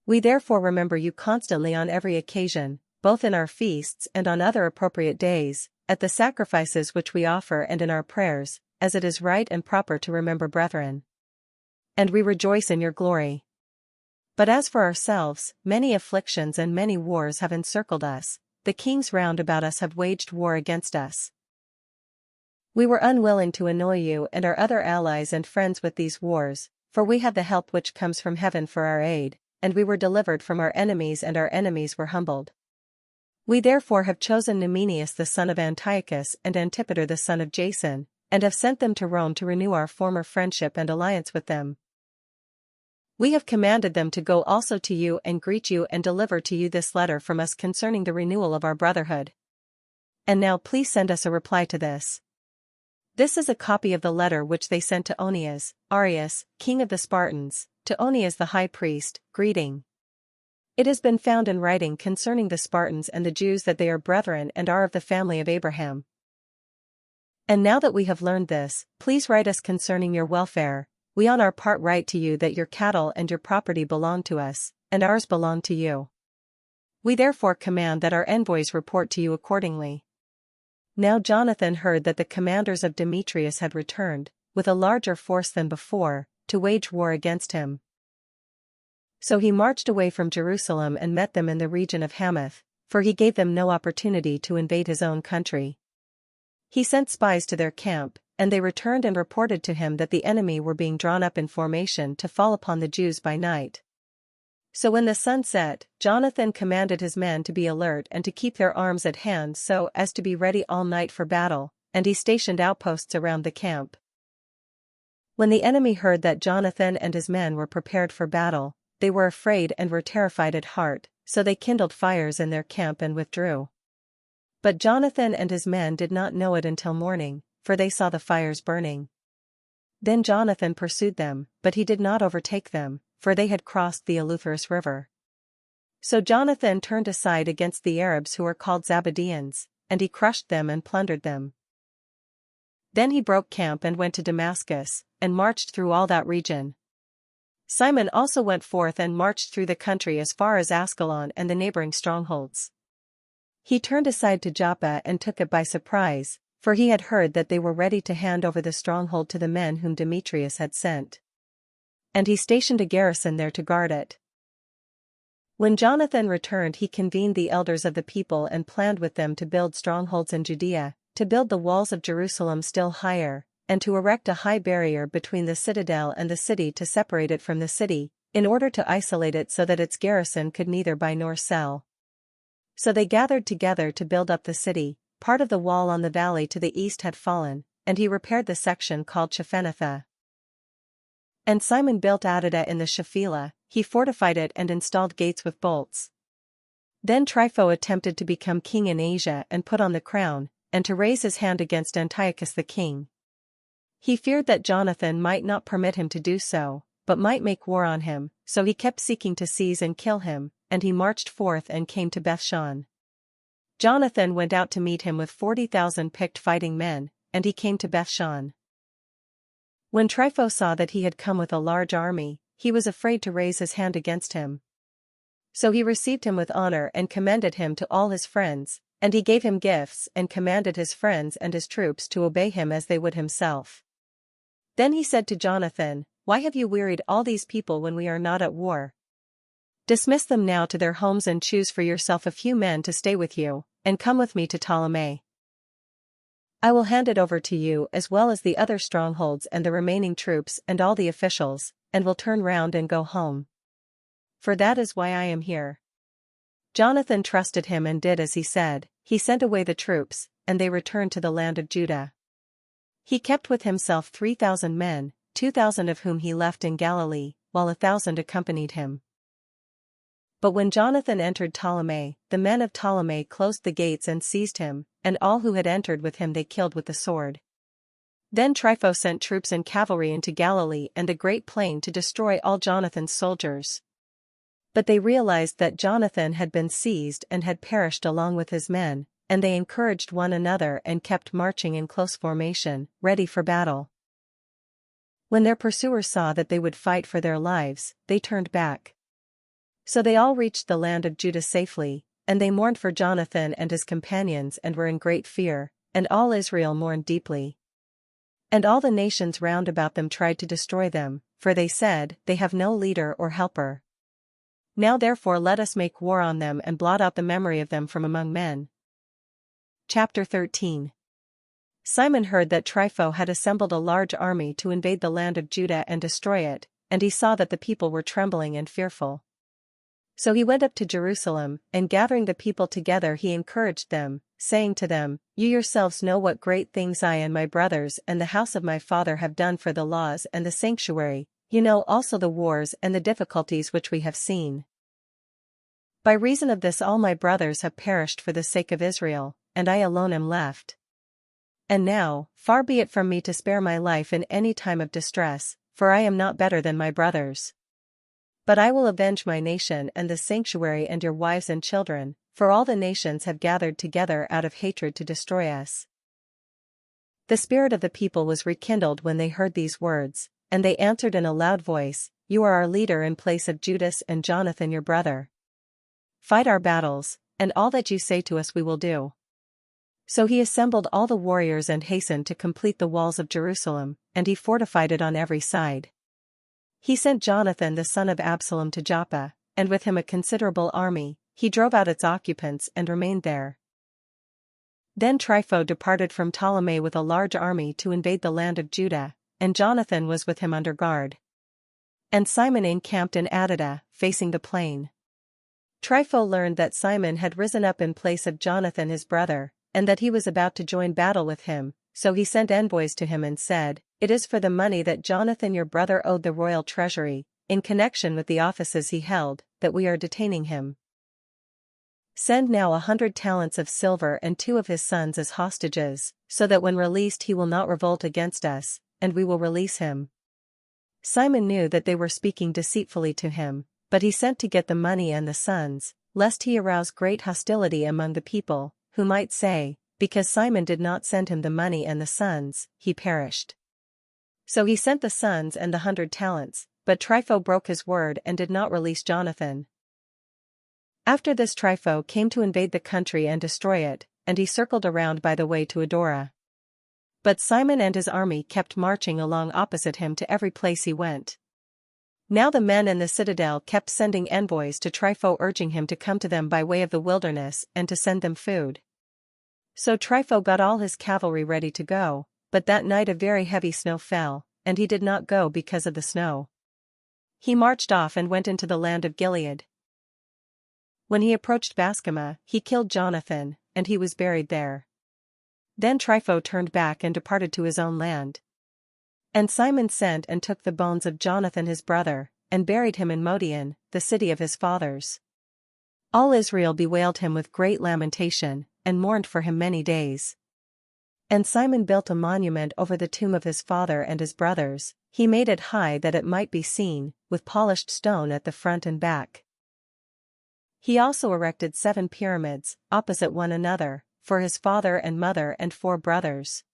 We therefore remember you constantly on every occasion, both in our feasts and on other appropriate days, at the sacrifices which we offer and in our prayers, as it is right and proper to remember brethren. And we rejoice in your glory. But as for ourselves, many afflictions and many wars have encircled us, the kings round about us have waged war against us. We were unwilling to annoy you and our other allies and friends with these wars, for we have the help which comes from heaven for our aid, and we were delivered from our enemies and our enemies were humbled. We therefore have chosen Numenius the son of Antiochus and Antipater the son of Jason, and have sent them to Rome to renew our former friendship and alliance with them. We have commanded them to go also to you and greet you and deliver to you this letter from us concerning the renewal of our brotherhood. And now please send us a reply to this. This is a copy of the letter which they sent to Onias, Arius, king of the Spartans, to Onias the high priest, greeting. It has been found in writing concerning the Spartans and the Jews that they are brethren and are of the family of Abraham. And now that we have learned this, please write us concerning your welfare. We on our part write to you that your cattle and your property belong to us, and ours belong to you. We therefore command that our envoys report to you accordingly. Now Jonathan heard that the commanders of Demetrius had returned, with a larger force than before, to wage war against him. So he marched away from Jerusalem and met them in the region of Hamath, for he gave them no opportunity to invade his own country. He sent spies to their camp, and they returned and reported to him that the enemy were being drawn up in formation to fall upon the Jews by night. So when the sun set, Jonathan commanded his men to be alert and to keep their arms at hand so as to be ready all night for battle, and he stationed outposts around the camp. When the enemy heard that Jonathan and his men were prepared for battle, they were afraid and were terrified at heart, so they kindled fires in their camp and withdrew. But Jonathan and his men did not know it until morning, for they saw the fires burning. Then Jonathan pursued them, but he did not overtake them, for they had crossed the Eleutherus river. So Jonathan turned aside against the Arabs who were called Zabadians, and he crushed them and plundered them. Then he broke camp and went to Damascus, and marched through all that region. Simon also went forth and marched through the country as far as Ascalon and the neighboring strongholds. He turned aside to Joppa and took it by surprise, for he had heard that they were ready to hand over the stronghold to the men whom Demetrius had sent. And he stationed a garrison there to guard it. When Jonathan returned, he convened the elders of the people and planned with them to build strongholds in Judea, to build the walls of Jerusalem still higher, and to erect a high barrier between the citadel and the city to separate it from the city, in order to isolate it so that its garrison could neither buy nor sell. So they gathered together to build up the city. Part of the wall on the valley to the east had fallen, and he repaired the section called Shephanetha. And Simon built Adada in the Shephelah, he fortified it and installed gates with bolts. Then Trypho attempted to become king in Asia and put on the crown, and to raise his hand against Antiochus the king. He feared that Jonathan might not permit him to do so, but might make war on him, so he kept seeking to seize and kill him, and he marched forth and came to Bethshan. Jonathan went out to meet him with 40,000 picked fighting men, and he came to Bethshan. When Trypho saw that he had come with a large army, he was afraid to raise his hand against him. So he received him with honor and commended him to all his friends, and he gave him gifts and commanded his friends and his troops to obey him as they would himself. Then he said to Jonathan, "Why have you wearied all these people when we are not at war? Dismiss them now to their homes and choose for yourself a few men to stay with you, and come with me to Ptolemy. I will hand it over to you as well as the other strongholds and the remaining troops and all the officials, and will turn round and go home. For that is why I am here." Jonathan trusted him and did as he said. He sent away the troops, and they returned to the land of Judah. He kept with himself 3,000 men, 2,000 of whom he left in Galilee, while 1,000 accompanied him. But when Jonathan entered Ptolemy, the men of Ptolemy closed the gates and seized him, and all who had entered with him they killed with the sword. Then Trypho sent troops and cavalry into Galilee and the great plain to destroy all Jonathan's soldiers. But they realized that Jonathan had been seized and had perished along with his men, and they encouraged one another and kept marching in close formation, ready for battle. When their pursuers saw that they would fight for their lives, they turned back. So they all reached the land of Judah safely, and they mourned for Jonathan and his companions and were in great fear, and all Israel mourned deeply. And all the nations round about them tried to destroy them, for they said, "They have no leader or helper. Now therefore let us make war on them and blot out the memory of them from among men." Chapter 13. Simon heard that Trypho had assembled a large army to invade the land of Judah and destroy it, and he saw that the people were trembling and fearful. So he went up to Jerusalem, and gathering the people together he encouraged them, saying to them, "You yourselves know what great things I and my brothers and the house of my father have done for the laws and the sanctuary. You know also the wars and the difficulties which we have seen. By reason of this all my brothers have perished for the sake of Israel, and I alone am left. And now, far be it from me to spare my life in any time of distress, for I am not better than my brothers. But I will avenge my nation and the sanctuary and your wives and children, for all the nations have gathered together out of hatred to destroy us." The spirit of the people was rekindled when they heard these words, and they answered in a loud voice, "You are our leader in place of Judas and Jonathan your brother. Fight our battles, and all that you say to us we will do." So he assembled all the warriors and hastened to complete the walls of Jerusalem, and he fortified it on every side. He sent Jonathan the son of Absalom to Joppa, and with him a considerable army. He drove out its occupants and remained there. Then Trypho departed from Ptolemy with a large army to invade the land of Judah, and Jonathan was with him under guard. And Simon encamped in Adada, facing the plain. Trypho learned that Simon had risen up in place of Jonathan his brother, and that he was about to join battle with him, so he sent envoys to him and said, "It is for the money that Jonathan your brother owed the royal treasury, in connection with the offices he held, that we are detaining him. Send now 100 talents of silver and 2 of his sons as hostages, so that when released he will not revolt against us, and we will release him." Simon knew that they were speaking deceitfully to him, but he sent to get the money and the sons, lest he arouse great hostility among the people, who might say, "Because Simon did not send him the money and the sons, he perished." So he sent the sons and the 100 talents, but Trypho broke his word and did not release Jonathan. After this Trypho came to invade the country and destroy it, and he circled around by the way to Adora. But Simon and his army kept marching along opposite him to every place he went. Now the men in the citadel kept sending envoys to Trypho urging him to come to them by way of the wilderness and to send them food. So Trypho got all his cavalry ready to go, but that night a very heavy snow fell, and he did not go because of the snow. He marched off and went into the land of Gilead. When he approached Bascama, he killed Jonathan, and he was buried there. Then Trypho turned back and departed to his own land. And Simon sent and took the bones of Jonathan his brother, and buried him in Modian, the city of his fathers. All Israel bewailed him with great lamentation, and mourned for him many days. And Simon built a monument over the tomb of his father and his brothers. He made it high that it might be seen, with polished stone at the front and back. He also erected 7 pyramids, opposite one another, for his father and mother and 4 brothers.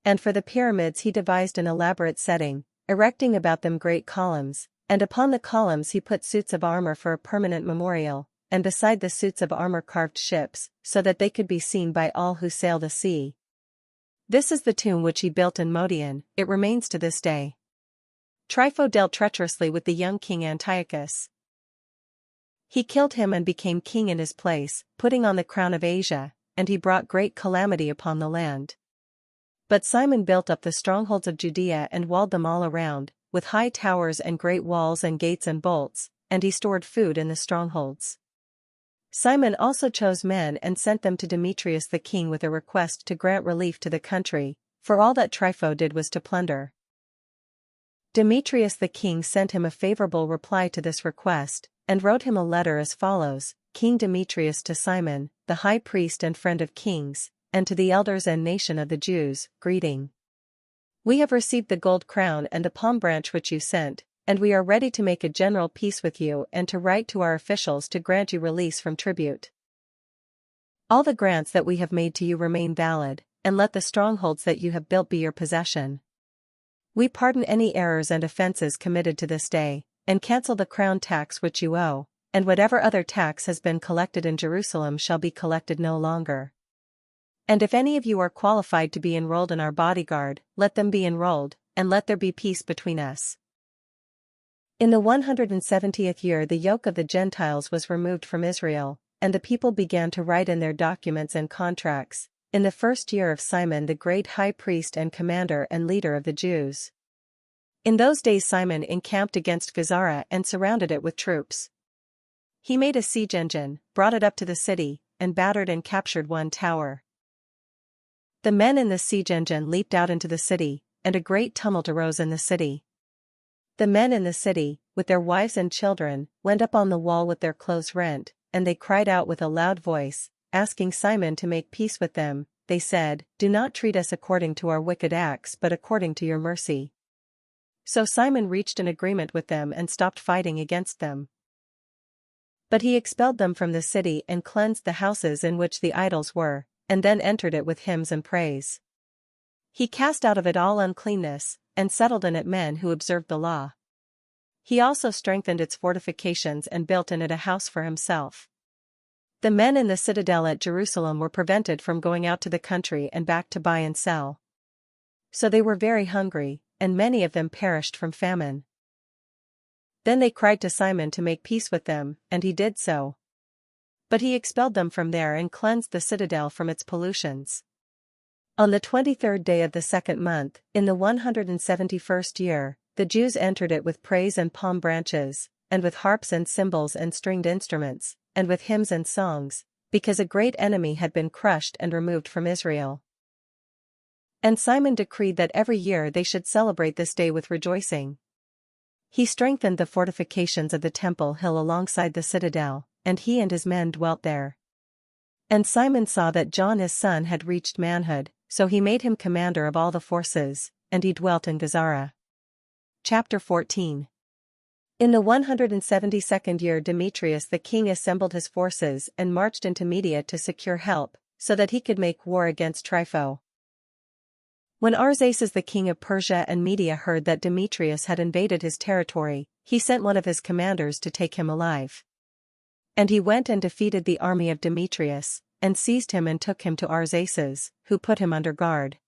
And for the pyramids he devised an elaborate setting, erecting about them great columns, and upon the columns he put suits of armor for a permanent memorial, and beside the suits of armor carved ships, so that they could be seen by all who sail the sea. This is the tomb which he built in Modian. It remains to this day. Trypho dealt treacherously with the young king Antiochus. He killed him and became king in his place, putting on the crown of Asia, and he brought great calamity upon the land. But Simon built up the strongholds of Judea and walled them all around, with high towers and great walls and gates and bolts, and he stored food in the strongholds. Simon also chose men and sent them to Demetrius the king with a request to grant relief to the country, for all that Trypho did was to plunder. Demetrius the king sent him a favorable reply to this request, and wrote him a letter as follows: King Demetrius to Simon, the high priest and friend of kings, and to the elders and nation of the Jews, greeting. We have received the gold crown and the palm branch which you sent, and we are ready to make a general peace with you and to write to our officials to grant you release from tribute. All the grants that we have made to you remain valid, and let the strongholds that you have built be your possession. We pardon any errors and offenses committed to this day, and cancel the crown tax which you owe, and whatever other tax has been collected in Jerusalem shall be collected no longer. And if any of you are qualified to be enrolled in our bodyguard, let them be enrolled, and let there be peace between us. In the 170th year the yoke of the Gentiles was removed from Israel, and the people began to write in their documents and contracts, in the first year of Simon the great high priest and commander and leader of the Jews. In those days Simon encamped against Gazara and surrounded it with troops. He made a siege engine, brought it up to the city, and battered and captured one tower. The men in the siege engine leaped out into the city, and a great tumult arose in the city. The men in the city, with their wives and children, went up on the wall with their clothes rent, and they cried out with a loud voice, asking Simon to make peace with them. They said, "Do not treat us according to our wicked acts but according to your mercy." So Simon reached an agreement with them and stopped fighting against them. But he expelled them from the city and cleansed the houses in which the idols were, and then entered it with hymns and praise. He cast out of it all uncleanness, and settled in it men who observed the law. He also strengthened its fortifications and built in it a house for himself. The men in the citadel at Jerusalem were prevented from going out to the country and back to buy and sell. So they were very hungry, and many of them perished from famine. Then they cried to Simon to make peace with them, and he did so. But he expelled them from there and cleansed the citadel from its pollutions. On the 23rd day of the second month, in the 171st year, the Jews entered it with praise and palm branches, and with harps and cymbals and stringed instruments, and with hymns and songs, because a great enemy had been crushed and removed from Israel. And Simon decreed that every year they should celebrate this day with rejoicing. He strengthened the fortifications of the temple hill alongside the citadel, and he and his men dwelt there. And Simon saw that John his son had reached manhood, so he made him commander of all the forces, and he dwelt in Gazara. Chapter 14. In the 172nd year Demetrius the king assembled his forces and marched into Media to secure help, so that he could make war against Trypho. When Artaxerxes the king of Persia and Media heard that Demetrius had invaded his territory, he sent one of his commanders to take him alive. And he went and defeated the army of Demetrius, and seized him and took him to Artaxerxes, who put him under guard.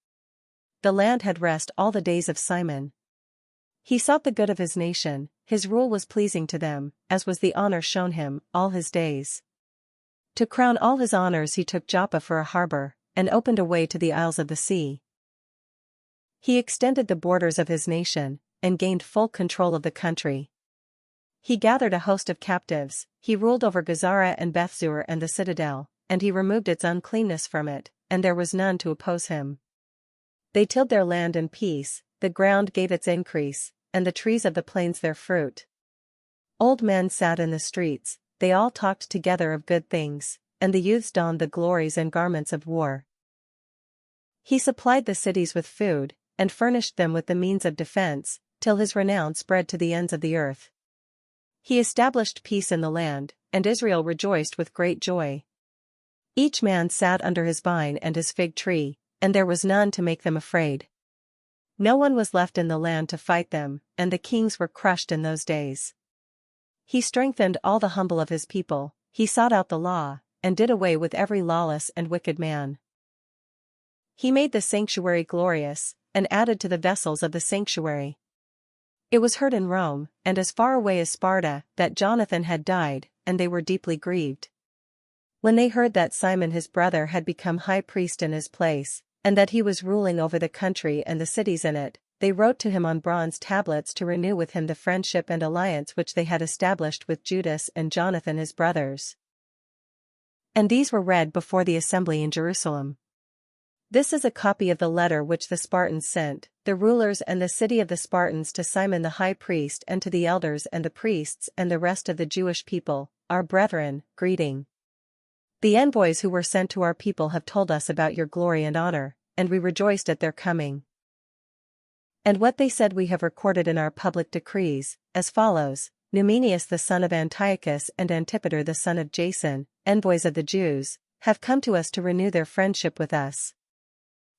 The land had rest all the days of Simon. He sought the good of his nation, his rule was pleasing to them, as was the honor shown him, all his days. To crown all his honors he took Joppa for a harbor, and opened a way to the isles of the sea. He extended the borders of his nation, and gained full control of the country. He gathered a host of captives, he ruled over Gazara and Bethzur and the citadel, and he removed its uncleanness from it, and there was none to oppose him. They tilled their land in peace, the ground gave its increase, and the trees of the plains their fruit. Old men sat in the streets, they all talked together of good things, and the youths donned the glories and garments of war. He supplied the cities with food, and furnished them with the means of defense, till his renown spread to the ends of the earth. He established peace in the land, and Israel rejoiced with great joy. Each man sat under his vine and his fig tree, and there was none to make them afraid. No one was left in the land to fight them, and the kings were crushed in those days. He strengthened all the humble of his people, he sought out the law, and did away with every lawless and wicked man. He made the sanctuary glorious, and added to the vessels of the sanctuary. It was heard in Rome, and as far away as Sparta, that Jonathan had died, and they were deeply grieved. When they heard that Simon his brother had become high priest in his place, and that he was ruling over the country and the cities in it, they wrote to him on bronze tablets to renew with him the friendship and alliance which they had established with Judas and Jonathan his brothers. And these were read before the assembly in Jerusalem. This is a copy of the letter which the Spartans sent, the rulers and the city of the Spartans to Simon the high priest and to the elders and the priests and the rest of the Jewish people, our brethren, greeting. The envoys who were sent to our people have told us about your glory and honor, and we rejoiced at their coming. And what they said we have recorded in our public decrees, as follows: Numenius the son of Antiochus and Antipater the son of Jason, envoys of the Jews, have come to us to renew their friendship with us.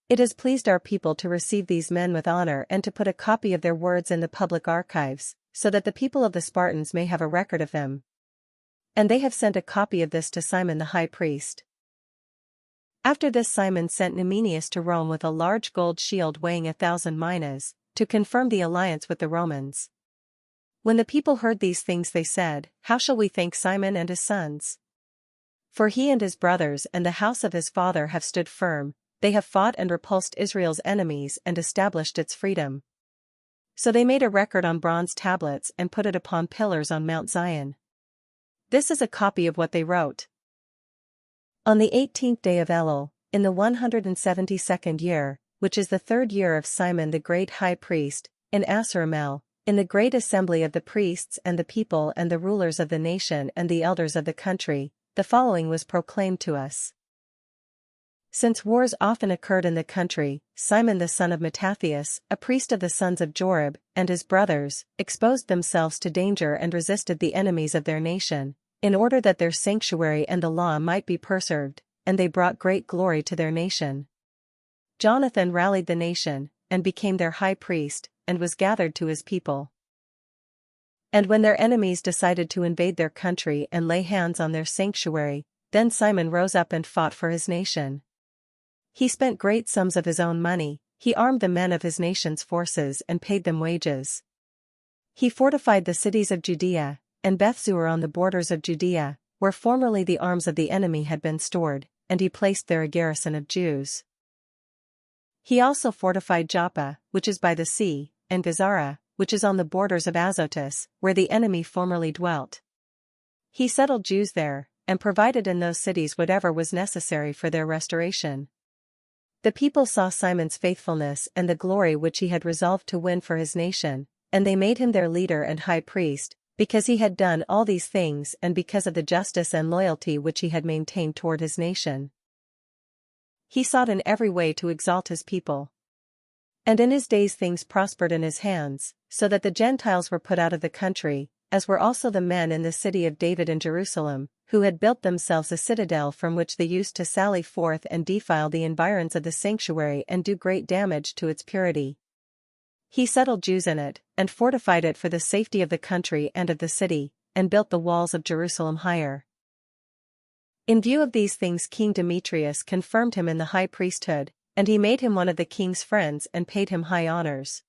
It has pleased our people to receive these men with honor and to put a copy of their words in the public archives, so that the people of the Spartans may have a record of them. And they have sent a copy of this to Simon the high priest. After this Simon sent Numenius to Rome with a large gold shield weighing 1,000 minas, to confirm the alliance with the Romans. When the people heard these things they said, "How shall we thank Simon and his sons? For he and his brothers and the house of his father have stood firm, they have fought and repulsed Israel's enemies and established its freedom." So they made a record on bronze tablets and put it upon pillars on Mount Zion. This is a copy of what they wrote. On the 18th day of Elul, in the 172nd year, which is the 3rd year of Simon the great high priest, in Asherimel, in the great assembly of the priests and the people and the rulers of the nation and the elders of the country, the following was proclaimed to us. Since wars often occurred in the country, Simon the son of Mattathias, a priest of the sons of Jorib, and his brothers, exposed themselves to danger and resisted the enemies of their nation, in order that their sanctuary and the law might be preserved, and they brought great glory to their nation. Jonathan rallied the nation, and became their high priest, and was gathered to his people. And when their enemies decided to invade their country and lay hands on their sanctuary, then Simon rose up and fought for his nation. He spent great sums of his own money, he armed the men of his nation's forces and paid them wages. He fortified the cities of Judea, and Bethzur on the borders of Judea, where formerly the arms of the enemy had been stored, and he placed there a garrison of Jews. He also fortified Joppa, which is by the sea, and Gazara, which is on the borders of Azotus, where the enemy formerly dwelt. He settled Jews there, and provided in those cities whatever was necessary for their restoration. The people saw Simon's faithfulness and the glory which he had resolved to win for his nation, and they made him their leader and high priest, because he had done all these things and because of the justice and loyalty which he had maintained toward his nation. He sought in every way to exalt his people. And in his days things prospered in his hands, so that the Gentiles were put out of the country, as were also the men in the city of David in Jerusalem, who had built themselves a citadel from which they used to sally forth and defile the environs of the sanctuary and do great damage to its purity. He settled Jews in it, and fortified it for the safety of the country and of the city, and built the walls of Jerusalem higher. In view of these things King Demetrius confirmed him in the high priesthood, and he made him one of the king's friends and paid him high honors.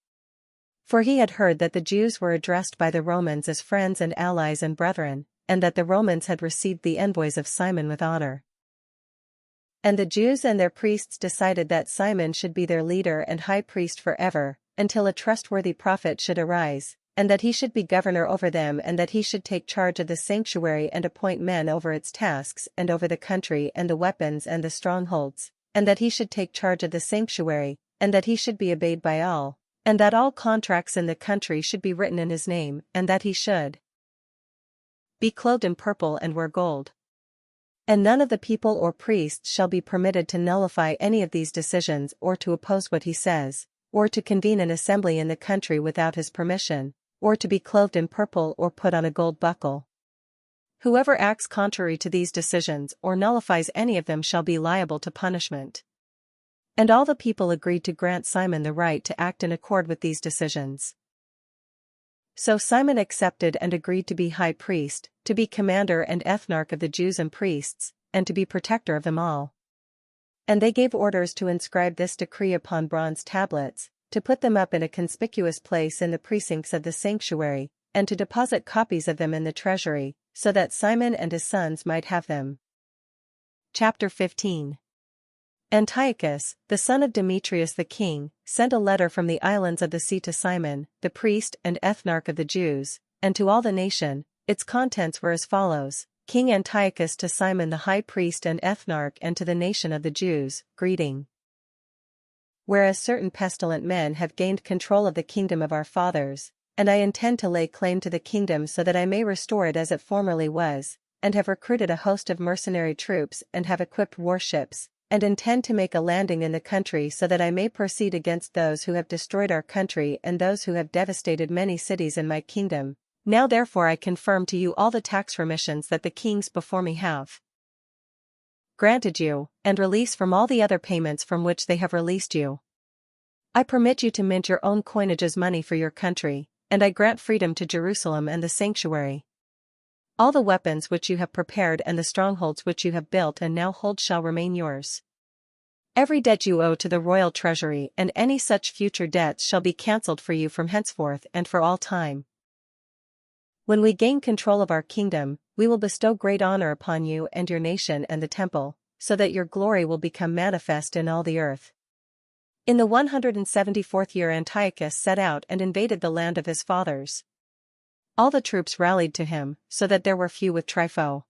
For he had heard that the Jews were addressed by the Romans as friends and allies and brethren, and that the Romans had received the envoys of Simon with honor. And the Jews and their priests decided that Simon should be their leader and high priest forever, until a trustworthy prophet should arise, and that he should be governor over them and that he should take charge of the sanctuary and appoint men over its tasks and over the country and the weapons and the strongholds, and that he should take charge of the sanctuary, and that he should be obeyed by all, and that all contracts in the country should be written in his name, and that he should be clothed in purple and wear gold. And none of the people or priests shall be permitted to nullify any of these decisions or to oppose what he says, or to convene an assembly in the country without his permission, or to be clothed in purple or put on a gold buckle. Whoever acts contrary to these decisions or nullifies any of them shall be liable to punishment. And all the people agreed to grant Simon the right to act in accord with these decisions. So Simon accepted and agreed to be high priest, to be commander and ethnarch of the Jews and priests, and to be protector of them all. And they gave orders to inscribe this decree upon bronze tablets, to put them up in a conspicuous place in the precincts of the sanctuary, and to deposit copies of them in the treasury, so that Simon and his sons might have them. Chapter 15. Antiochus, the son of Demetrius the king, sent a letter from the islands of the sea to Simon, the priest and ethnarch of the Jews, and to all the nation. Its contents were as follows: King Antiochus to Simon the high priest and ethnarch and to the nation of the Jews, greeting. Whereas certain pestilent men have gained control of the kingdom of our fathers, and I intend to lay claim to the kingdom so that I may restore it as it formerly was, and have recruited a host of mercenary troops and have equipped warships, and intend to make a landing in the country so that I may proceed against those who have destroyed our country and those who have devastated many cities in my kingdom. Now therefore I confirm to you all the tax remissions that the kings before me have granted you, and release from all the other payments from which they have released you. I permit you to mint your own coinage as money for your country, and I grant freedom to Jerusalem and the sanctuary. All the weapons which you have prepared and the strongholds which you have built and now hold shall remain yours. Every debt you owe to the royal treasury and any such future debts shall be cancelled for you from henceforth and for all time. When we gain control of our kingdom, we will bestow great honor upon you and your nation and the temple, so that your glory will become manifest in all the earth. In the 174th year Antiochus set out and invaded the land of his fathers. All the troops rallied to him, so that there were few with Trypho.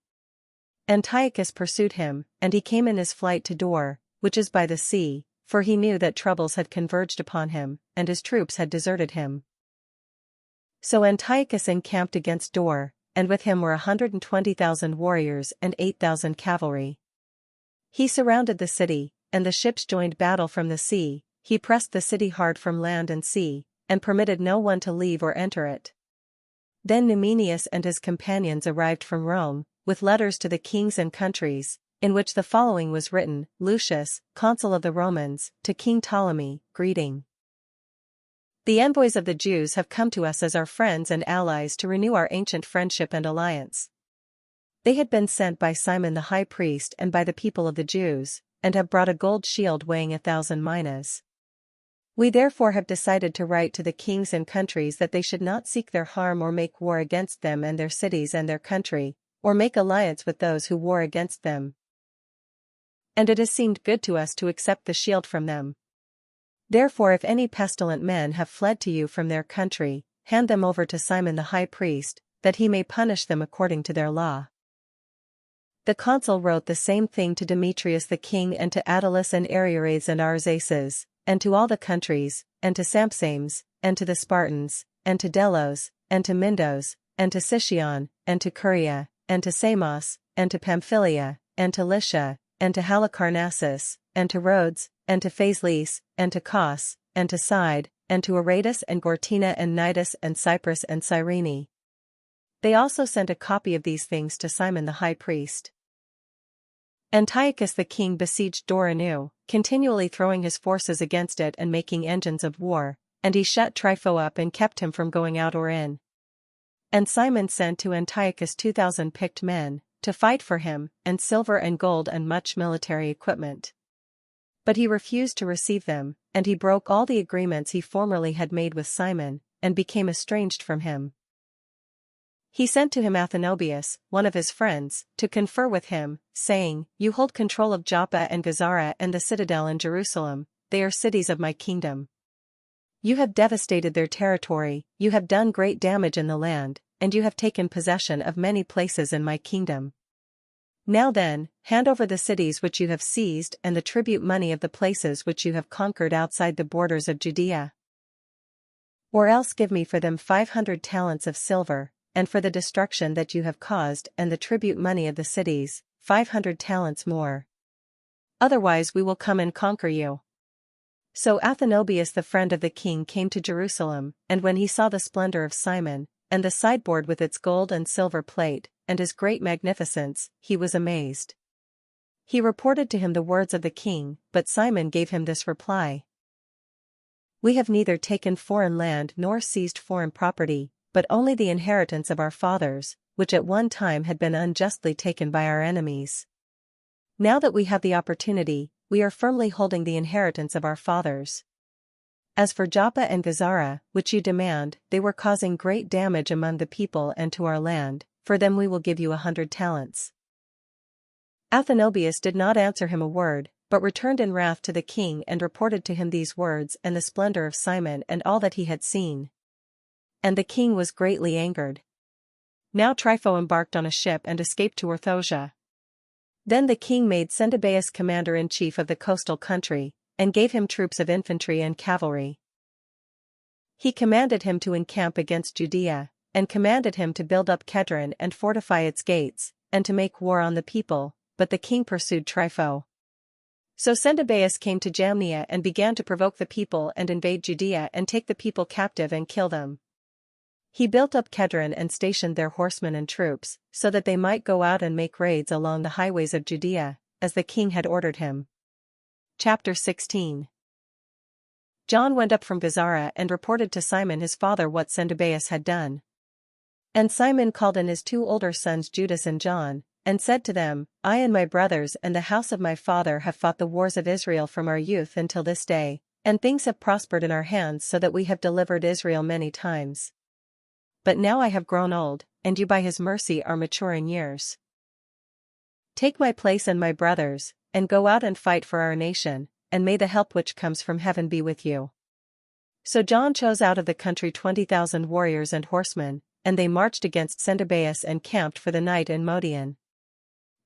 Antiochus pursued him, and he came in his flight to Dor, which is by the sea, for he knew that troubles had converged upon him, and his troops had deserted him. So Antiochus encamped against Dor, and with him were 120,000 warriors and 8,000 cavalry. He surrounded the city, and the ships joined battle from the sea. He pressed the city hard from land and sea, and permitted no one to leave or enter it. Then Numenius and his companions arrived from Rome, with letters to the kings and countries, in which the following was written: Lucius, consul of the Romans, to King Ptolemy, greeting. The envoys of the Jews have come to us as our friends and allies to renew our ancient friendship and alliance. They had been sent by Simon the high priest and by the people of the Jews, and have brought a gold shield weighing 1,000 minas. We therefore have decided to write to the kings and countries that they should not seek their harm or make war against them and their cities and their country, or make alliance with those who war against them. And it has seemed good to us to accept the shield from them. Therefore, if any pestilent men have fled to you from their country, hand them over to Simon the high priest, that he may punish them according to their law. The consul wrote the same thing to Demetrius the king and to Attalus and Ariarathes and Arsaces, and to all the countries, and to Sampsames, and to the Spartans, and to Delos, and to Mindos, and to Sicyon, and to Curia, and to Samos, and to Pamphylia, and to Lycia, and to Halicarnassus, and to Rhodes, and to Phaselis, and to Cos, and to Side, and to Aradus and Gortina and Nidus and Cyprus and Cyrene. They also sent a copy of these things to Simon the high priest. Antiochus the king besieged Dor anew, continually throwing his forces against it and making engines of war, and he shut Trypho up and kept him from going out or in. And Simon sent to Antiochus 2,000 picked men, to fight for him, and silver and gold and much military equipment. But he refused to receive them, and he broke all the agreements he formerly had made with Simon, and became estranged from him. He sent to him Athenobius, one of his friends, to confer with him, saying, You hold control of Joppa and Gazara and the citadel in Jerusalem, they are cities of my kingdom. You have devastated their territory, you have done great damage in the land, and you have taken possession of many places in my kingdom. Now then, hand over the cities which you have seized and the tribute money of the places which you have conquered outside the borders of Judea. Or else give me for them 500 talents of silver, and for the destruction that you have caused and the tribute money of the cities, 500 talents more. Otherwise we will come and conquer you. So Athenobius the friend of the king came to Jerusalem, and when he saw the splendor of Simon, and the sideboard with its gold and silver plate, and his great magnificence, he was amazed. He reported to him the words of the king, but Simon gave him this reply. We have neither taken foreign land nor seized foreign property, but only the inheritance of our fathers, which at one time had been unjustly taken by our enemies. Now that we have the opportunity, we are firmly holding the inheritance of our fathers. As for Joppa and Gazara, which you demand, they were causing great damage among the people and to our land, for them we will give you 100 talents. Athenobius did not answer him a word, but returned in wrath to the king and reported to him these words and the splendor of Simon and all that he had seen. And the king was greatly angered. Now Trypho embarked on a ship and escaped to Orthosia. Then the king made Sendebeus commander-in-chief of the coastal country, and gave him troops of infantry and cavalry. He commanded him to encamp against Judea, and commanded him to build up Kedron and fortify its gates, and to make war on the people, but the king pursued Trypho. So Sendebeus came to Jamnia and began to provoke the people and invade Judea and take the people captive and kill them. He built up Kedron and stationed there horsemen and troops, so that they might go out and make raids along the highways of Judea, as the king had ordered him. Chapter 16. John went up from Gazara and reported to Simon his father what Sendebeus had done. And Simon called in his 2 older sons Judas and John, and said to them, I and my brothers and the house of my father have fought the wars of Israel from our youth until this day, and things have prospered in our hands so that we have delivered Israel many times. But now I have grown old, and you by his mercy are mature in years. Take my place and my brothers, and go out and fight for our nation, and may the help which comes from heaven be with you. So John chose out of the country 20,000 warriors and horsemen, and they marched against Sendebeus and camped for the night in Modian.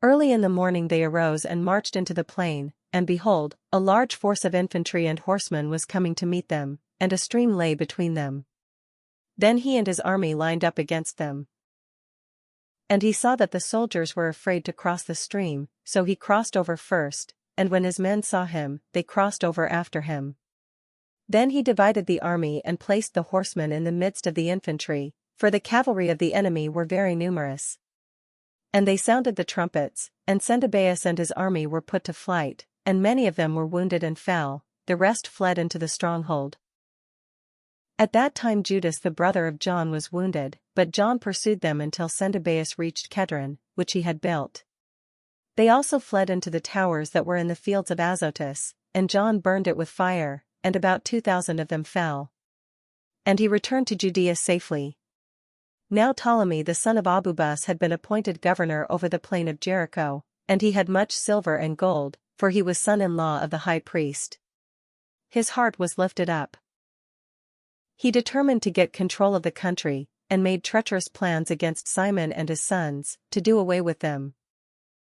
Early in the morning they arose and marched into the plain, and behold, a large force of infantry and horsemen was coming to meet them, and a stream lay between them. Then he and his army lined up against them. And he saw that the soldiers were afraid to cross the stream, so he crossed over first, and when his men saw him, they crossed over after him. Then he divided the army and placed the horsemen in the midst of the infantry, for the cavalry of the enemy were very numerous. And they sounded the trumpets, and Sendebeus and his army were put to flight, and many of them were wounded and fell, the rest fled into the stronghold. At that time Judas the brother of John was wounded, but John pursued them until Sendebeus reached Kedron, which he had built. They also fled into the towers that were in the fields of Azotus, and John burned it with fire, and about 2,000 of them fell. And he returned to Judea safely. Now Ptolemy the son of Abubas had been appointed governor over the plain of Jericho, and he had much silver and gold, for he was son-in-law of the high priest. His heart was lifted up. He determined to get control of the country, and made treacherous plans against Simon and his sons, to do away with them.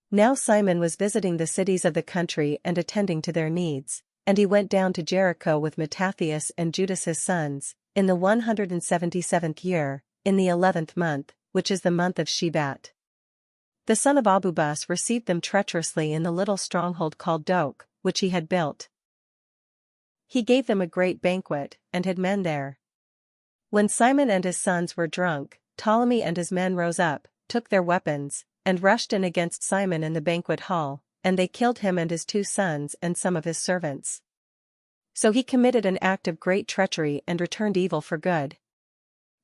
Now Simon was visiting the cities of the country and attending to their needs, and he went down to Jericho with Mattathias and Judas his sons, in the 177th year, in the 11th month, which is the month of Shebat. The son of Abubas received them treacherously in the little stronghold called Doke, which he had built. He gave them a great banquet, and had men there. When Simon and his sons were drunk, Ptolemy and his men rose up, took their weapons, and rushed in against Simon in the banquet hall, and they killed him and his 2 sons and some of his servants. So he committed an act of great treachery and returned evil for good.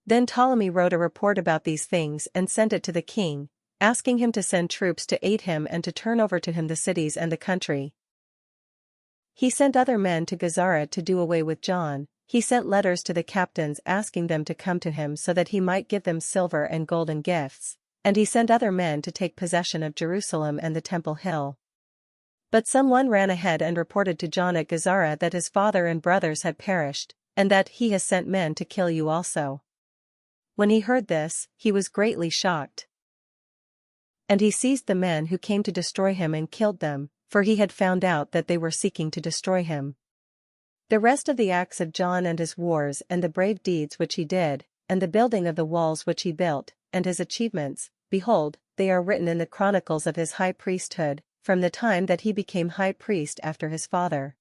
Then Ptolemy wrote a report about these things and sent it to the king, asking him to send troops to aid him and to turn over to him the cities and the country. He sent other men to Gazara to do away with John. He sent letters to the captains asking them to come to him so that he might give them silver and gold and gifts, and he sent other men to take possession of Jerusalem and the Temple Hill. But someone ran ahead and reported to John at Gazara that his father and brothers had perished, and that he has sent men to kill you also. When he heard this, he was greatly shocked. And he seized the men who came to destroy him and killed them, for he had found out that they were seeking to destroy him. The rest of the acts of John and his wars and the brave deeds which he did, and the building of the walls which he built, and his achievements, behold, they are written in the chronicles of his high priesthood, from the time that he became high priest after his father.